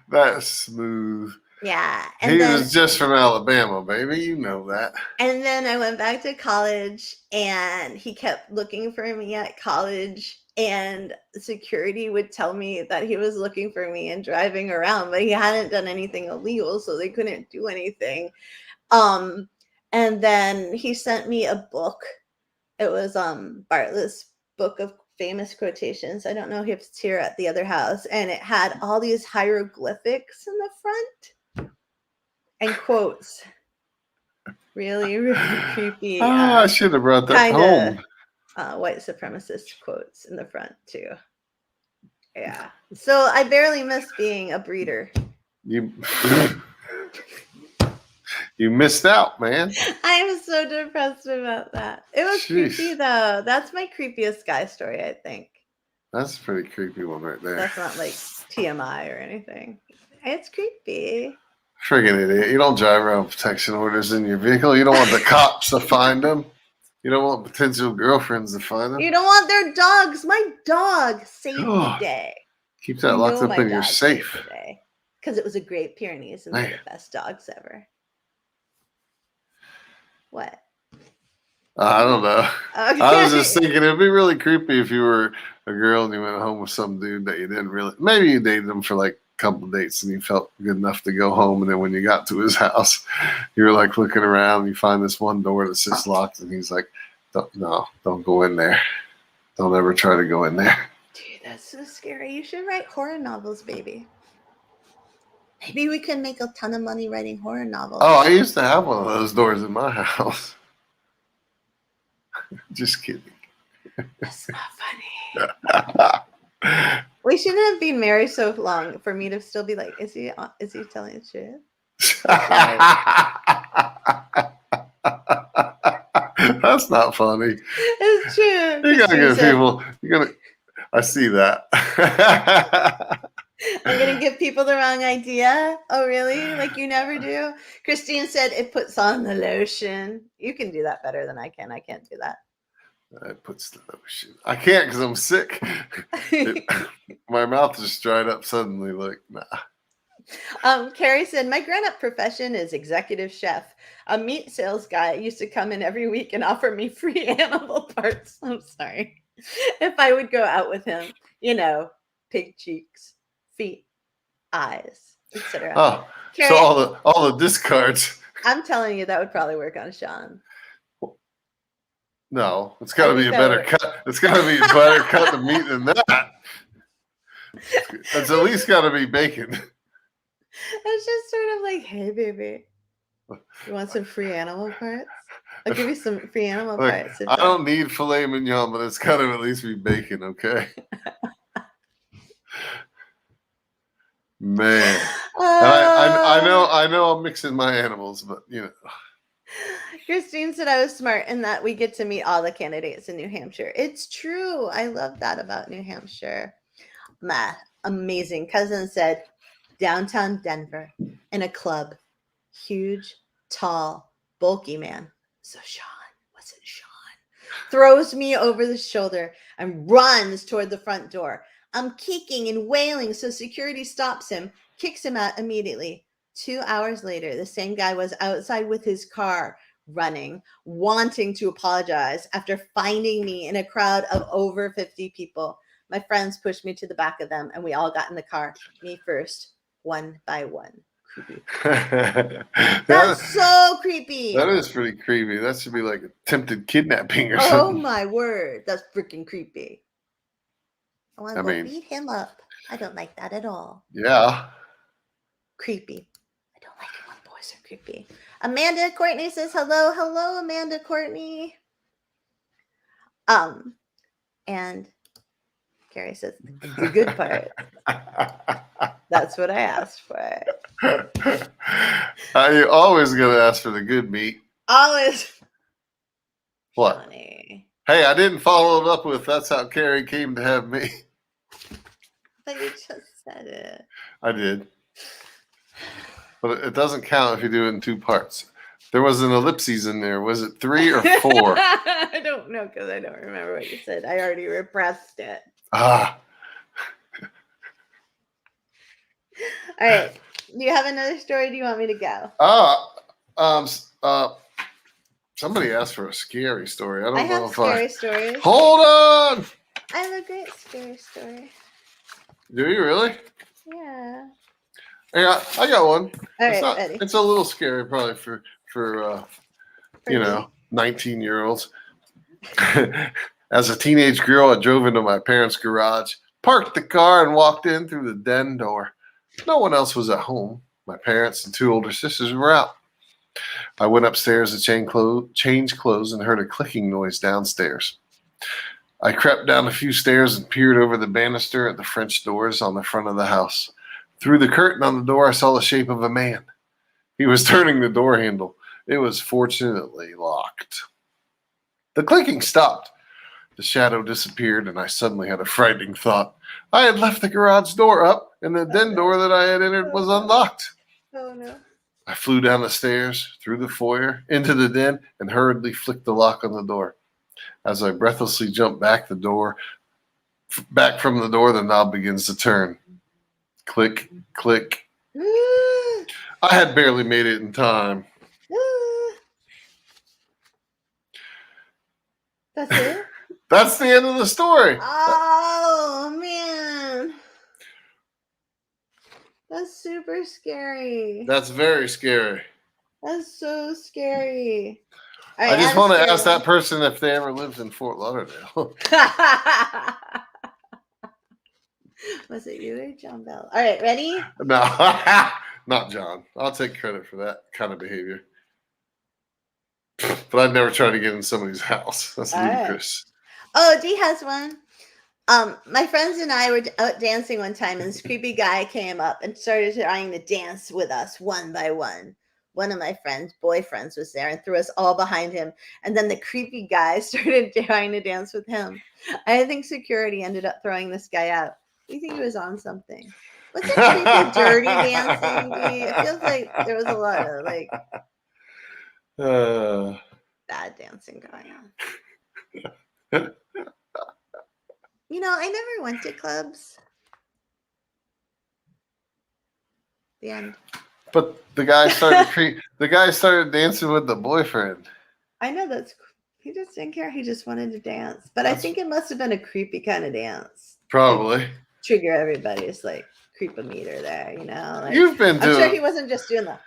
That's smooth. Yeah. And he was just from Alabama, baby. You know that. And then I went back to college, and he kept looking for me at college, and security would tell me that he was looking for me and driving around, but he hadn't done anything illegal, so they couldn't do anything. And then he sent me a book. It was Bartlett's book of famous quotations. I don't know if it's here at the other house. And it had all these hieroglyphics in the front and quotes. Really, really creepy. I should have brought that home. White supremacist quotes in the front too. Yeah. So I barely missed being a breeder. You missed out, man. I am so depressed about that. It was creepy, though. That's my creepiest guy story, I think. That's a pretty creepy one right there. That's not like TMI or anything. It's creepy. Friggin' idiot. You don't drive around with protection orders in your vehicle. You don't want the cops to find them. You don't want potential girlfriends to find them. You don't want their dogs. My dog saved the day. Keep that locked up in your safe. Because it was a Great Pyrenees and they're the best dogs ever. What? I don't know. Okay. I was just thinking it'd be really creepy if you were a girl and you went home with some dude that you didn't really. Maybe you dated him for like a couple of dates and you felt good enough to go home, and then when you got to his house, you were like looking around and you find this one door that's just locked, and he's like, don't go in there. Don't ever try to go in there. Dude, that's so scary. You should write horror novels, baby. Maybe we could make a ton of money writing horror novels. Oh, I used to have one of those doors in my house. Just kidding. That's not funny. We shouldn't have been married so long for me to still be like, is he telling the truth? That's not funny. It's true. You gotta give people. I see that. I'm going to give people the wrong idea. Oh, really? Like you never do? Christine said it puts on the lotion. You can do that better than I can. I can't do that. It puts the lotion. I can't because I'm sick. My mouth just dried up suddenly. Like, nah. Carrie said, my grown-up profession is executive chef. A meat sales guy used to come in every week and offer me free animal parts. I'm sorry. If I would go out with him, pig cheeks, feet, eyes, etc. Oh, Carrie, so all the discards. I'm telling you, that would probably work on Sean. No, it's got to be a better cut. It's got to be a better cut of meat than that. It's at least got to be bacon. It's just sort of like, hey, baby, you want some free animal parts? I'll give you some free animal parts. I don't need filet mignon, but it's got to at least be bacon, okay? Man, I know I'm mixing my animals, but Christine said I was smart in that we get to meet all the candidates in New Hampshire. It's true. I love that about New Hampshire. My amazing cousin said downtown Denver in a club, huge, tall, bulky man. So Sean, what's it, Sean? Throws me over the shoulder and runs toward the front door. I'm kicking and wailing, so security stops him, kicks him out immediately. 2 hours later, the same guy was outside with his car, running, wanting to apologize after finding me in a crowd of over 50 people. My friends pushed me to the back of them, and we all got in the car. Me first, one by one. Creepy. That's so creepy. That is pretty creepy. That should be like attempted kidnapping or something. Oh, my word. That's freaking creepy. I want to beat him up. I don't like that at all. Yeah. Creepy. I don't like it when boys are creepy. Amanda Courtney says hello. Hello, Amanda Courtney. And Carrie says the good part. That's what I asked for. You're always going to ask for the good meat. Always. What? Funny. Hey, I didn't follow it up with that's how Carrie came to have me. But you just said it. I did. But it doesn't count if you do it in 2 parts. There was an ellipses in there. Was it 3 or 4? I don't know because I don't remember what you said. I already repressed it. Ah. All right. Do you have another story? Do you want me to go? Somebody asked for a scary story. I have know if scary stories. Hold on. I have a great scary story. Do you really? Yeah. Yeah, I got one. All right, ready. It's a little scary probably for you know, 19-year-olds. As a teenage girl, I drove into my parents' garage, parked the car, and walked in through the den door. No one else was at home. My parents and 2 older sisters were out. I went upstairs to change clothes and heard a clicking noise downstairs. I crept down a few stairs and peered over the banister at the French doors on the front of the house. Through the curtain on the door, I saw the shape of a man. He was turning the door handle. It was fortunately locked. The clicking stopped. The shadow disappeared, and I suddenly had a frightening thought. I had left the garage door up, and the den door that I had entered was unlocked. Oh, no. I flew down the stairs, through the foyer, into the den, and hurriedly flicked the lock on the door. As I breathlessly jumped back from the door, the knob begins to turn. Click, click. I had barely made it in time. That's it? That's the end of the story. Oh, man. That's super scary. That's very scary. That's so scary. I just want to ask that person if they ever lived in Fort Lauderdale. Was it you or John Bell? All right, ready? No, not John. I'll take credit for that kind of behavior. But I'd never try to get in somebody's house. That's ludicrous. Right. Oh, Dee has one. My friends and I were out dancing one time, and this creepy guy came up and started trying to dance with us one by one. One of my friends' boyfriends was there and threw us all behind him. And then the creepy guy started trying to dance with him. I think security ended up throwing this guy out. We think he was on something. What's that creepy, dirty dancing? It feels like there was a lot of bad dancing going on. You know, I never went to clubs. The end. But the guy started dancing with the boyfriend. I know he just didn't care. He just wanted to dance. But I think it must have been a creepy kind of dance. Probably. Like, trigger everybody's like creepometer there, you know. Like, You've been doing. I'm sure he wasn't just doing that.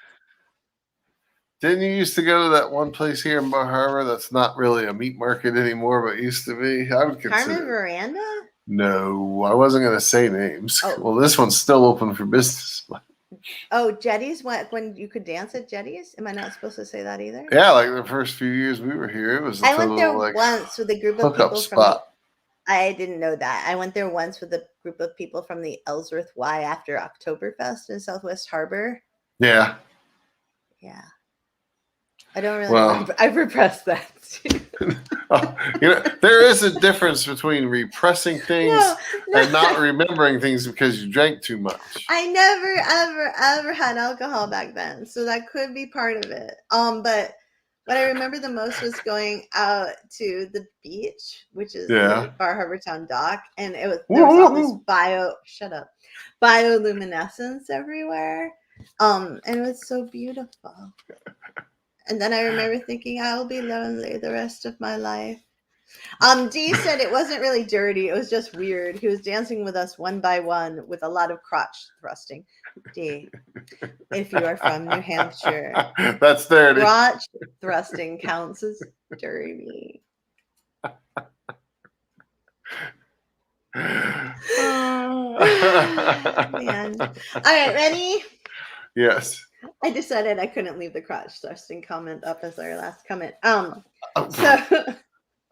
Didn't you used to go to that one place here in Bar Harbor that's not really a meat market anymore, but used to be? I would consider. Carmen Veranda? No, I wasn't going to say names. Oh. Well, this one's still open for business. Oh, Jetties? When you could dance at Jetties? Am I not supposed to say that either? Yeah, like the first few years we were here, it was. I went there once with a group of people spot. I didn't know that. I went there once with a group of people from the Ellsworth Y after Oktoberfest in Southwest Harbor. Yeah. Yeah. I don't really remember. I've repressed that too. You know, there is a difference between repressing things and not remembering things because you drank too much. I never, ever had alcohol back then, so that could be part of it. But what I remember the most was going out to the beach, which is the Bar Harbor Town dock, and there was all this bioluminescence everywhere. And it was so beautiful. And then I remember thinking, I will be lonely the rest of my life. Dee said it wasn't really dirty. It was just weird. He was dancing with us one by one with a lot of crotch thrusting. Dee, if you are from New Hampshire, that's dirty. Crotch thrusting counts as dirty. Man. All right, ready? Yes. I decided I couldn't leave the crotch thrusting comment up as our last comment. I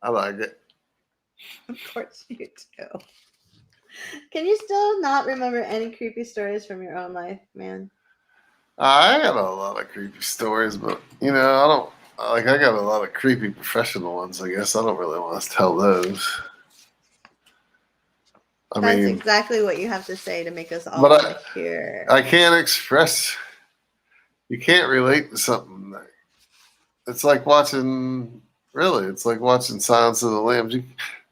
like it. Of course you do. Can you still not remember any creepy stories from your own life, man? I got a lot of creepy stories, but I don't like. I got a lot of creepy professional ones. I guess I don't really want to tell those. That's exactly what you have to say to make us all but want to hear. I can't express. You can't relate to something. It's like watching. Really, it's like watching Silence of the Lambs.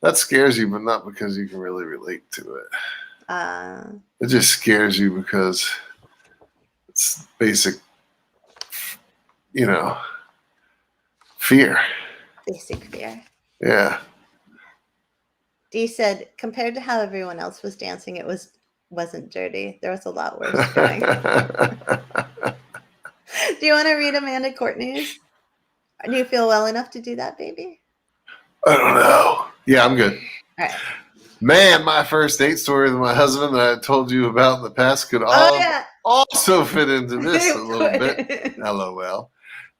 That scares you, but not because you can really relate to it. It just scares you because it's basic, fear. Basic fear. Yeah. Dee said, compared to how everyone else was dancing, it wasn't dirty. There was a lot worse going. Do you want to read Amanda Courtney's? Do you feel well enough to do that, baby? I don't know. Yeah, I'm good. All right. Man, my first date story with my husband that I told you about in the past could also fit into this a little bit. LOL.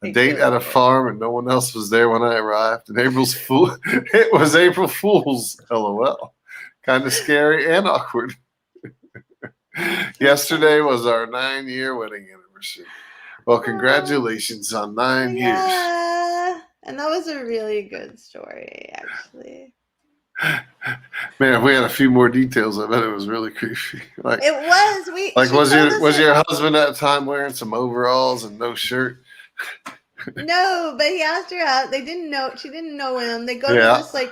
A date at a farm and no one else was there when I arrived. And it was April Fool's. LOL. Kind of scary and awkward. Yesterday was our 9-year wedding anniversary. Well, congratulations on 9 years. Yeah, and that was a really good story, actually. Man, if we had a few more details, I bet it was really creepy. Like it was. Was your husband at the time wearing some overalls and no shirt? No, but he asked her out. They didn't know. She didn't know him. They go to this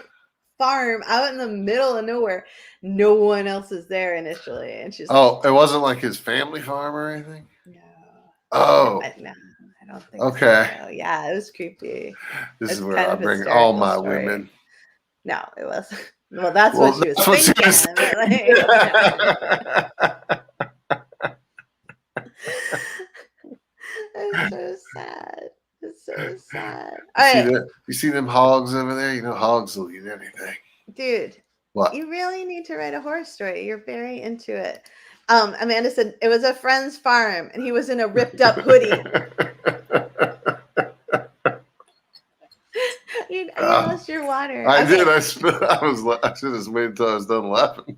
farm out in the middle of nowhere. No one else is there initially, and she's. Oh, it wasn't like his family farm or anything. No. Oh. No, I don't think. Okay. So. Yeah, it was creepy. This is where I bring all my women. No, it wasn't. Well, that's what she was thinking. It's so sad. It's so sad. All right. You see them hogs over there? Hogs will eat anything. Dude. What? You really need to write a horror story. You're very into it. Amanda said it was a friend's farm and he was in a ripped up hoodie. You lost your water. I did. I should have waited until I was done laughing.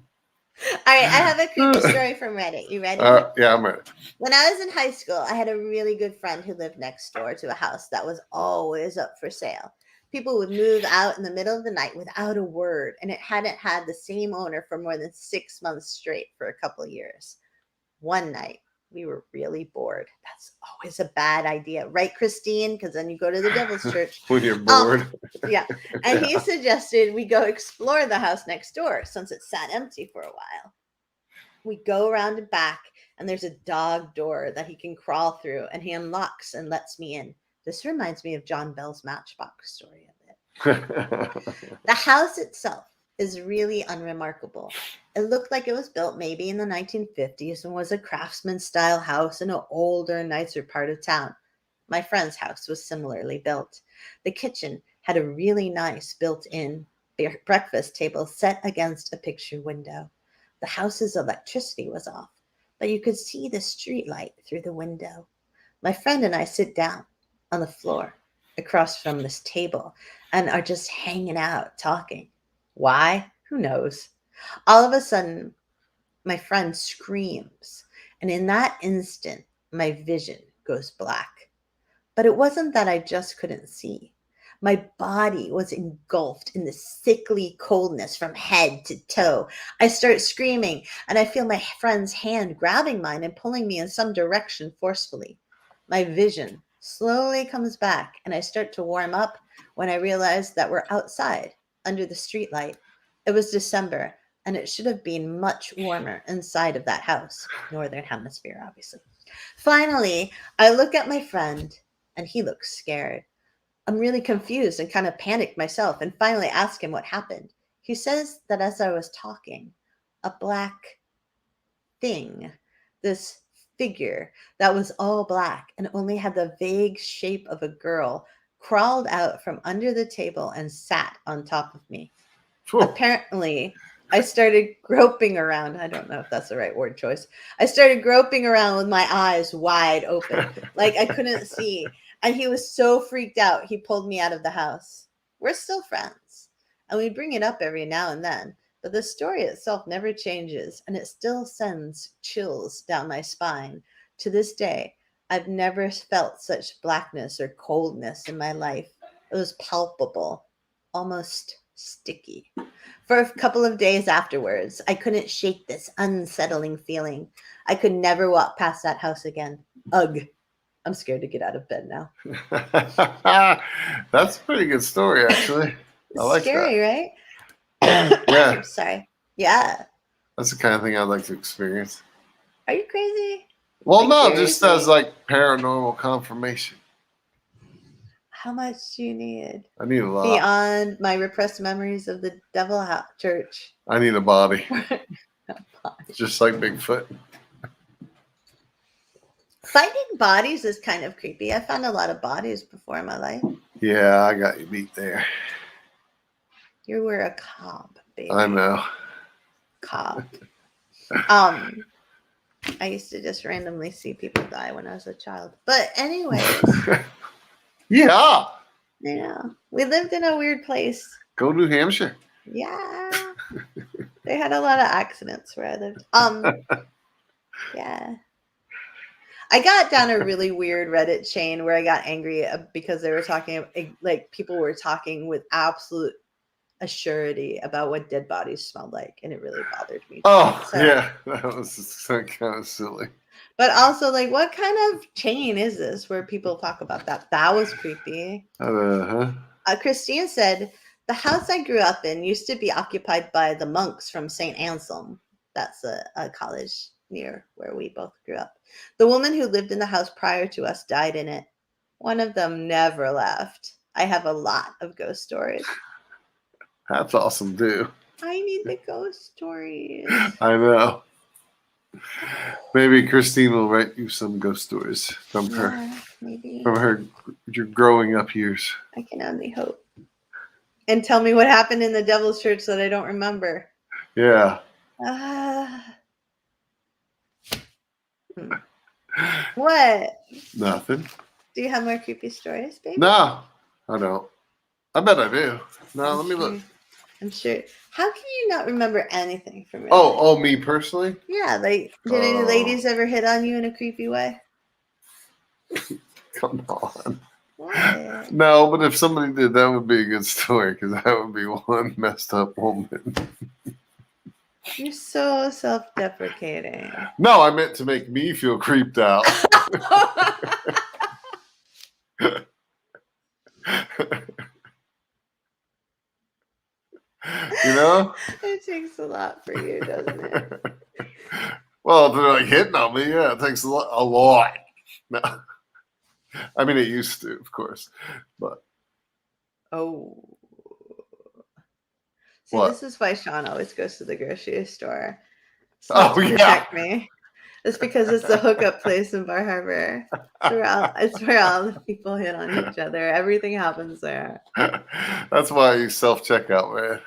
All right, I have a creepy story from Reddit. You ready? Yeah, I'm ready. When I was in high school, I had a really good friend who lived next door to a house that was always up for sale. People would move out in the middle of the night without a word, and it hadn't had the same owner for more than 6 months straight for a couple of years. One night, we were really bored. That's always a bad idea, right, Christine? Because then you go to the devil's church. When you're bored. Yeah. And he suggested we go explore the house next door since it sat empty for a while. We go around and back, and there's a dog door that he can crawl through, and he unlocks and lets me in. This reminds me of John Bell's Matchbox story a bit. The house itself is really unremarkable. It looked like it was built maybe in the 1950s and was a craftsman-style house in an older, nicer part of town. My friend's house was similarly built. The kitchen had a really nice built-in breakfast table set against a picture window. The house's electricity was off, but you could see the street light through the window. My friend and I sit down on the floor across from this table and are just hanging out, talking. Why? Who knows? All of a sudden, my friend screams, and in that instant, my vision goes black. But it wasn't that I just couldn't see. My body was engulfed in the sickly coldness from head to toe. I start screaming, and I feel my friend's hand grabbing mine and pulling me in some direction forcefully. My vision slowly comes back, and I start to warm up when I realize that we're outside under the streetlight. It was December, and it should have been much warmer inside of that house. Northern Hemisphere, obviously. Finally, I look at my friend, and he looks scared. I'm really confused and kind of panicked myself, and finally ask him what happened. He says that as I was talking, a black thing, this figure that was all black and only had the vague shape of a girl, crawled out from under the table and sat on top of me. Apparently, I started groping around. I don't know if that's the right word choice. I started groping around with my eyes wide open, like I couldn't see. And he was so freaked out, he pulled me out of the house. We're still friends, and we bring it up every now and then. but the story itself never changes, and it still sends chills down my spine. To this day, I've never felt such blackness or coldness in my life. It was palpable, almost sticky. For a couple of days afterwards, I couldn't shake this unsettling feeling. I could never walk past that house again. Ugh. I'm scared to get out of bed now. That's a pretty good story, actually. I like Scary, right? Yeah. Sorry. Yeah. That's the kind of thing I'd like to experience. Are you crazy? Well, Like, no, just seriously? as like paranormal confirmation. How much do you need? I need a lot. Beyond my repressed memories of the devil church. I need a body. A body. Just like Bigfoot. Finding bodies is kind of creepy. I found a lot of bodies before in my life. Yeah, I got you beat there. You were a cop, baby. I know. Cop. I used to just randomly see people die when I was a child. But anyways. Yeah. Yeah. We lived in a weird place. Go New Hampshire. Yeah. They had a lot of accidents where I lived. Yeah. I got down a really weird Reddit chain where I got angry because they were talking, like people were talking with absolute assurity about what dead bodies smelled like, and it really bothered me. Oh, so, yeah, that was kind of silly. But also, like, what kind of chain is this where people talk about that? That was creepy. Christine said, the house I grew up in used to be occupied by the monks from St. Anselm. That's a college near where we both grew up. The woman who lived in the house prior to us died in it. One of them never left. I have a lot of ghost stories. That's awesome, too. I need the ghost stories. I know. Maybe Christine will write you some ghost stories from her. Maybe. From her your growing up years. I can only hope. And tell me what happened in the Devil's Church that I don't remember. Yeah. What? Nothing. Do you have more creepy stories, baby? No, I don't. I bet I do. No, let me look. I'm sure. How can you not remember anything from your life? Me personally? Yeah, like, did any ladies ever hit on you in a creepy way? Come on. What? No, but if somebody did, that would be a good story, because that would be one messed up woman. You're so self-deprecating. No, I meant to make me feel creeped out. You know? It takes a lot for you, doesn't it? Well, if they're like hitting on me, yeah, it takes a lot. No. I mean, it used to, of course, but. Oh. See, what? This is why Sean always goes to the grocery store. It's not to protect me. It's because it's the hookup place in Bar Harbor. It's where all the people hit on each other. Everything happens there. That's why you self-checkout, man.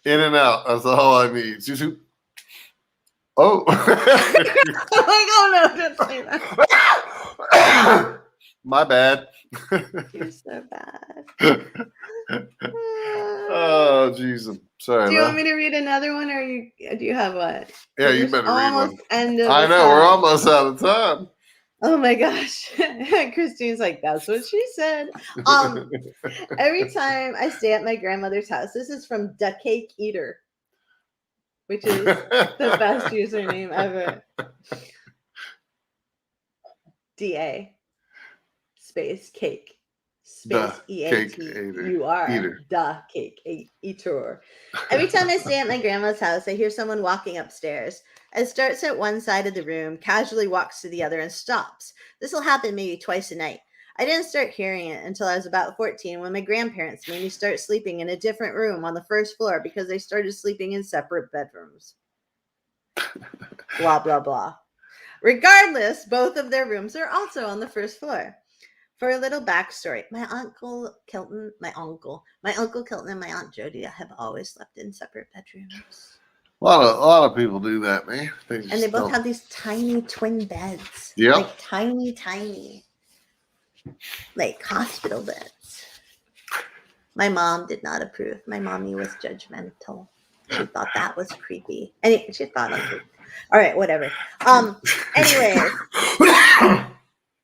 In and out. That's all I need. Oh. Oh no, don't say that. My bad. You're so bad. Oh, jeez. I'm sorry. Do you want me to read another one, or do you have what? Yeah, you better read one. I know, we're almost out of time. Oh my gosh. Christine's like, that's what she said. Every time I stay at my grandmother's house, this is from Duck Cake Eater, which is the best username ever. DA space cake space EATUR the cake eater. Every time I stay at my grandma's house, I hear someone walking upstairs. It starts at one side of the room, casually walks to the other, and stops. This will happen maybe twice a night. I didn't start hearing it until I was about 14, when my grandparents made me start sleeping in a different room on the first floor because they started sleeping in separate bedrooms. Blah, blah, blah. Regardless, both of their rooms are also on the first floor. For a little backstory, my Uncle Kelton and my Aunt Jody have always slept in separate bedrooms. A lot of people do that, man. They both have these tiny twin beds. Yeah. Like tiny, like hospital beds. My mom did not approve. My mommy was judgmental. She thought that was creepy. And she thought I'm creepy. All right, whatever. Anyways,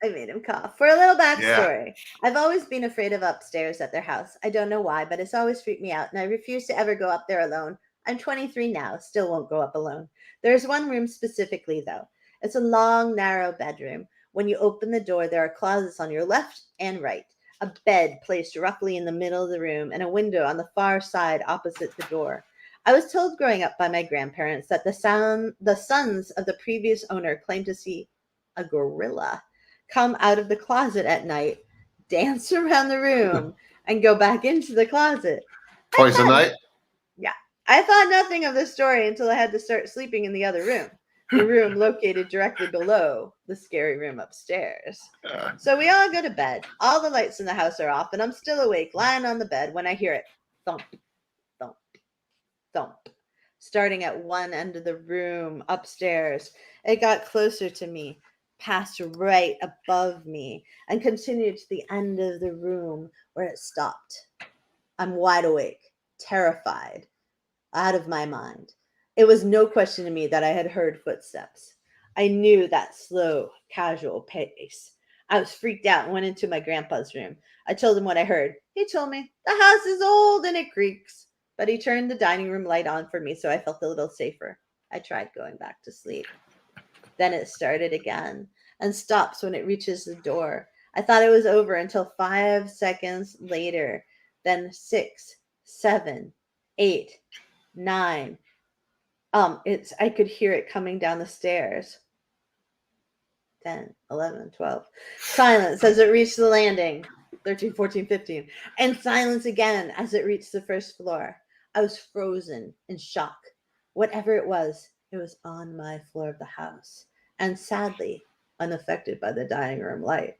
I made him cough. For a little backstory, yeah. I've always been afraid of upstairs at their house. I don't know why, but it's always freaked me out, and I refuse to ever go up there alone. I'm 23 now, still won't go up alone. There's one room specifically, though. It's a long, narrow bedroom. When you open the door, there are closets on your left and right, a bed placed roughly in the middle of the room, and a window on the far side opposite the door. I was told growing up by my grandparents that the sons of the previous owner claimed to see a gorilla come out of the closet at night, dance around the room, and go back into the closet. Twice a night? Yeah. I thought nothing of this story until I had to start sleeping in the other room, the room located directly below the scary room upstairs. So we all go to bed. All the lights in the house are off, and I'm still awake, lying on the bed when I hear it thump, thump, thump, starting at one end of the room upstairs. It got closer to me, passed right above me, and continued to the end of the room where it stopped. I'm wide awake, terrified, out of my mind. It was no question to me that I had heard footsteps. I knew that slow, casual pace. I was freaked out and went into my grandpa's room. I told him what I heard. He told me, the house is old and it creaks. But he turned the dining room light on for me, so I felt a little safer. I tried going back to sleep. Then it started again and stops when it reaches the door. I thought it was over until 5 seconds later. Then 6, 7, 8, 9. I could hear it coming down the stairs. 10, 11, 12. Silence as it reached the landing. 13, 14, 15. And silence again as it reached the first floor. I was frozen in shock. Whatever it was on my floor of the house. And sadly, unaffected by the dining room light.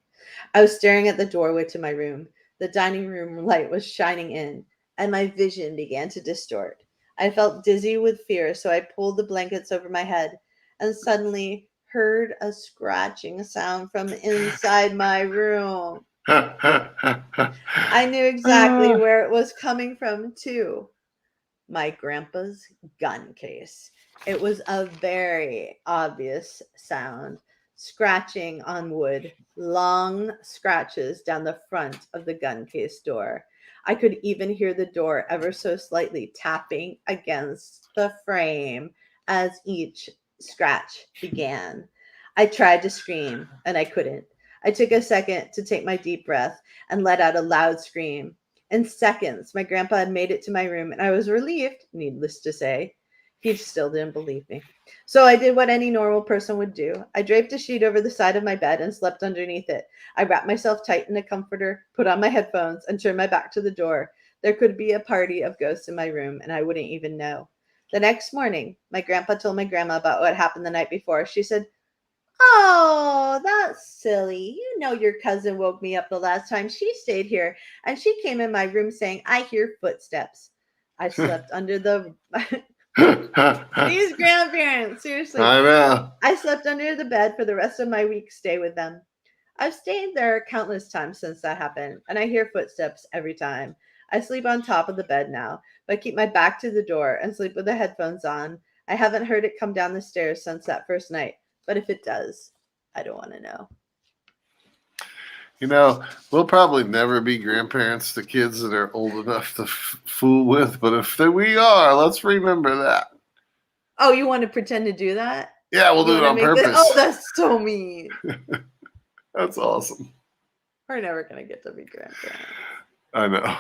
I was staring at the doorway to my room. The dining room light was shining in, and my vision began to distort. I felt dizzy with fear, so I pulled the blankets over my head and suddenly heard a scratching sound from inside my room. I knew exactly where it was coming from, too. My grandpa's gun case. It was a very obvious sound. Scratching on wood, long scratches down the front of the gun case door. I could even hear the door ever so slightly tapping against the frame as each scratch began. I tried to scream, and I couldn't. I took a second to take my deep breath and let out a loud scream. In seconds, my grandpa had made it to my room, and I was relieved, needless to say. He still didn't believe me. So I did what any normal person would do. I draped a sheet over the side of my bed and slept underneath it. I wrapped myself tight in a comforter, put on my headphones, and turned my back to the door. There could be a party of ghosts in my room, and I wouldn't even know. The next morning, my grandpa told my grandma about what happened the night before. She said, "Oh, that's silly. You know your cousin woke me up the last time she stayed here, and she came in my room saying, 'I hear footsteps.'" I slept under the... These grandparents, seriously. I know. I slept under the bed for the rest of my week stay with them. I've stayed there countless times since that happened, and I hear footsteps every time. I sleep on top of the bed now, but keep my back to the door and sleep with the headphones on. I haven't heard it come down the stairs since that first night, but if it does, I don't want to know. You know, we'll probably never be grandparents to kids that are old enough to fool with, but if we are, let's remember that. Oh, you want to pretend to do that? Yeah, we'll do it on purpose. Oh, that's so mean. That's awesome. We're never going to get to be grandparents. I know.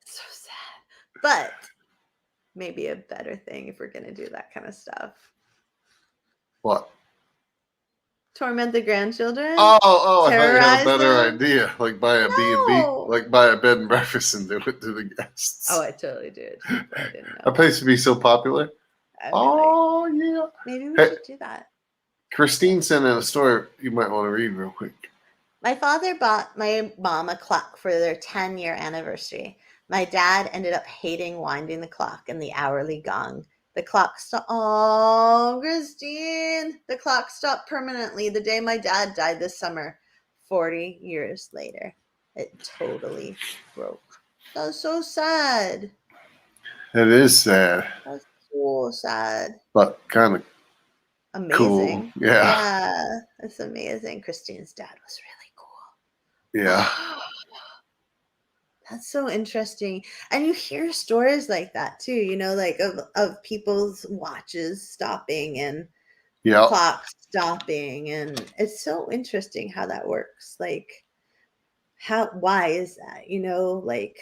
So sad. But maybe a better thing if we're going to do that kind of stuff. What? Torment the grandchildren? Oh, I thought you had a better idea. Like buy a B&B, like buy a bed and breakfast and do it to the guests. Oh, I totally did. I didn't know. That place would be so popular. Yeah. Maybe we should do that. Christine sent in a story you might want to read real quick. My father bought my mom a clock for their 10-year anniversary. My dad ended up hating winding the clock and the hourly gong. The clock stopped. Oh, Christine. The clock stopped permanently the day my dad died this summer. 40 years later, it totally broke. That's so sad. It is sad. That's so sad. But kind of Amazing. cool. Yeah. Yeah, that's amazing. Christine's dad was really cool. Yeah. That's so interesting. And you hear stories like that too, you know, like of people's watches stopping and Yeah. clocks stopping. And it's so interesting how that works. Like, why is that? You know, like,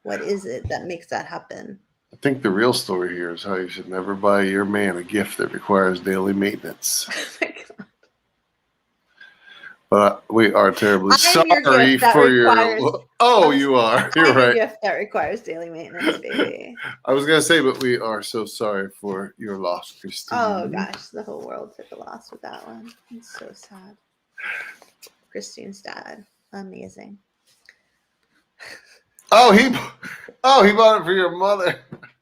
what is it that makes that happen? I think the real story here is how you should never buy your man a gift that requires daily maintenance. Oh my God. But we are terribly sorry for your. Oh, you are. You're right. A gift that requires daily maintenance, baby. I was gonna say, but we are so sorry for your loss, Christine. Oh gosh, the whole world took a loss with that one. It's so sad. Christine's dad, amazing. Oh, he bought it for your mother.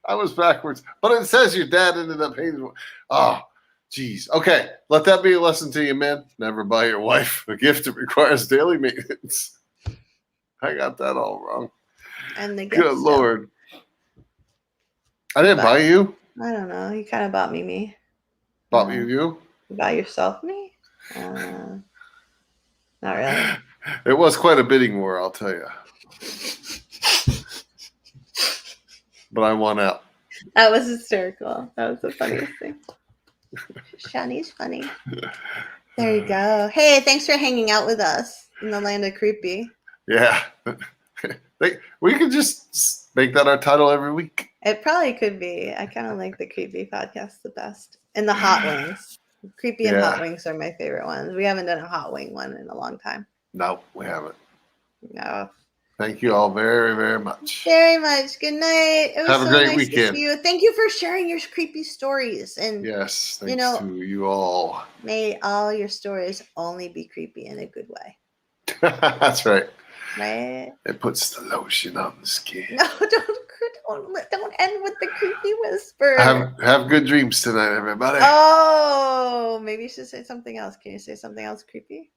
I was backwards, but it says your dad ended up hating it. Oh, geez. Okay, let that be a lesson to you, man. Never buy your wife a gift that requires daily maintenance. I got that all wrong. And the gift. Good Lord. I didn't buy you. I don't know. You kind of bought me. Bought you? You buy yourself me? Not really. It was quite a bidding war, I'll tell you. But I won out. That was hysterical. That was the funniest thing. Shawnee's funny. There you go. Hey, thanks for hanging out with us in the land of creepy. Yeah. We could just make that our title every week. It probably could be. I kind of like the creepy podcast the best. And the hot wings. Creepy and hot wings are my favorite ones. We haven't done a hot wing one in a long time. No, we haven't. No. Thank you all very, very much. Very much. Good night. It was Have a great weekend. To see you. Thank you for sharing your creepy stories. And yes, thanks to you all. May all your stories only be creepy in a good way. That's right. Right? It puts the lotion on the skin. No, don't end with the creepy whisper. Have good dreams tonight, everybody. Oh, maybe you should say something else. Can you say something else creepy?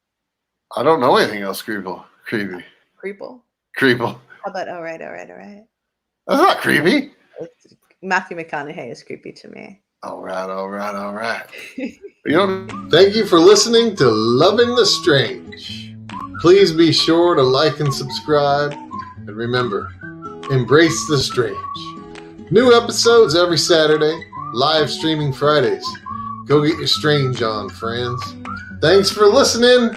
I don't know anything else creepy. Creeple. Creeple. How about all right? That's not creepy. Matthew McConaughey is creepy to me. All right. Thank you for listening to Loving the Strange. Please be sure to like and subscribe. And remember, embrace the strange. New episodes every Saturday, live streaming Fridays. Go get your strange on, friends. Thanks for listening.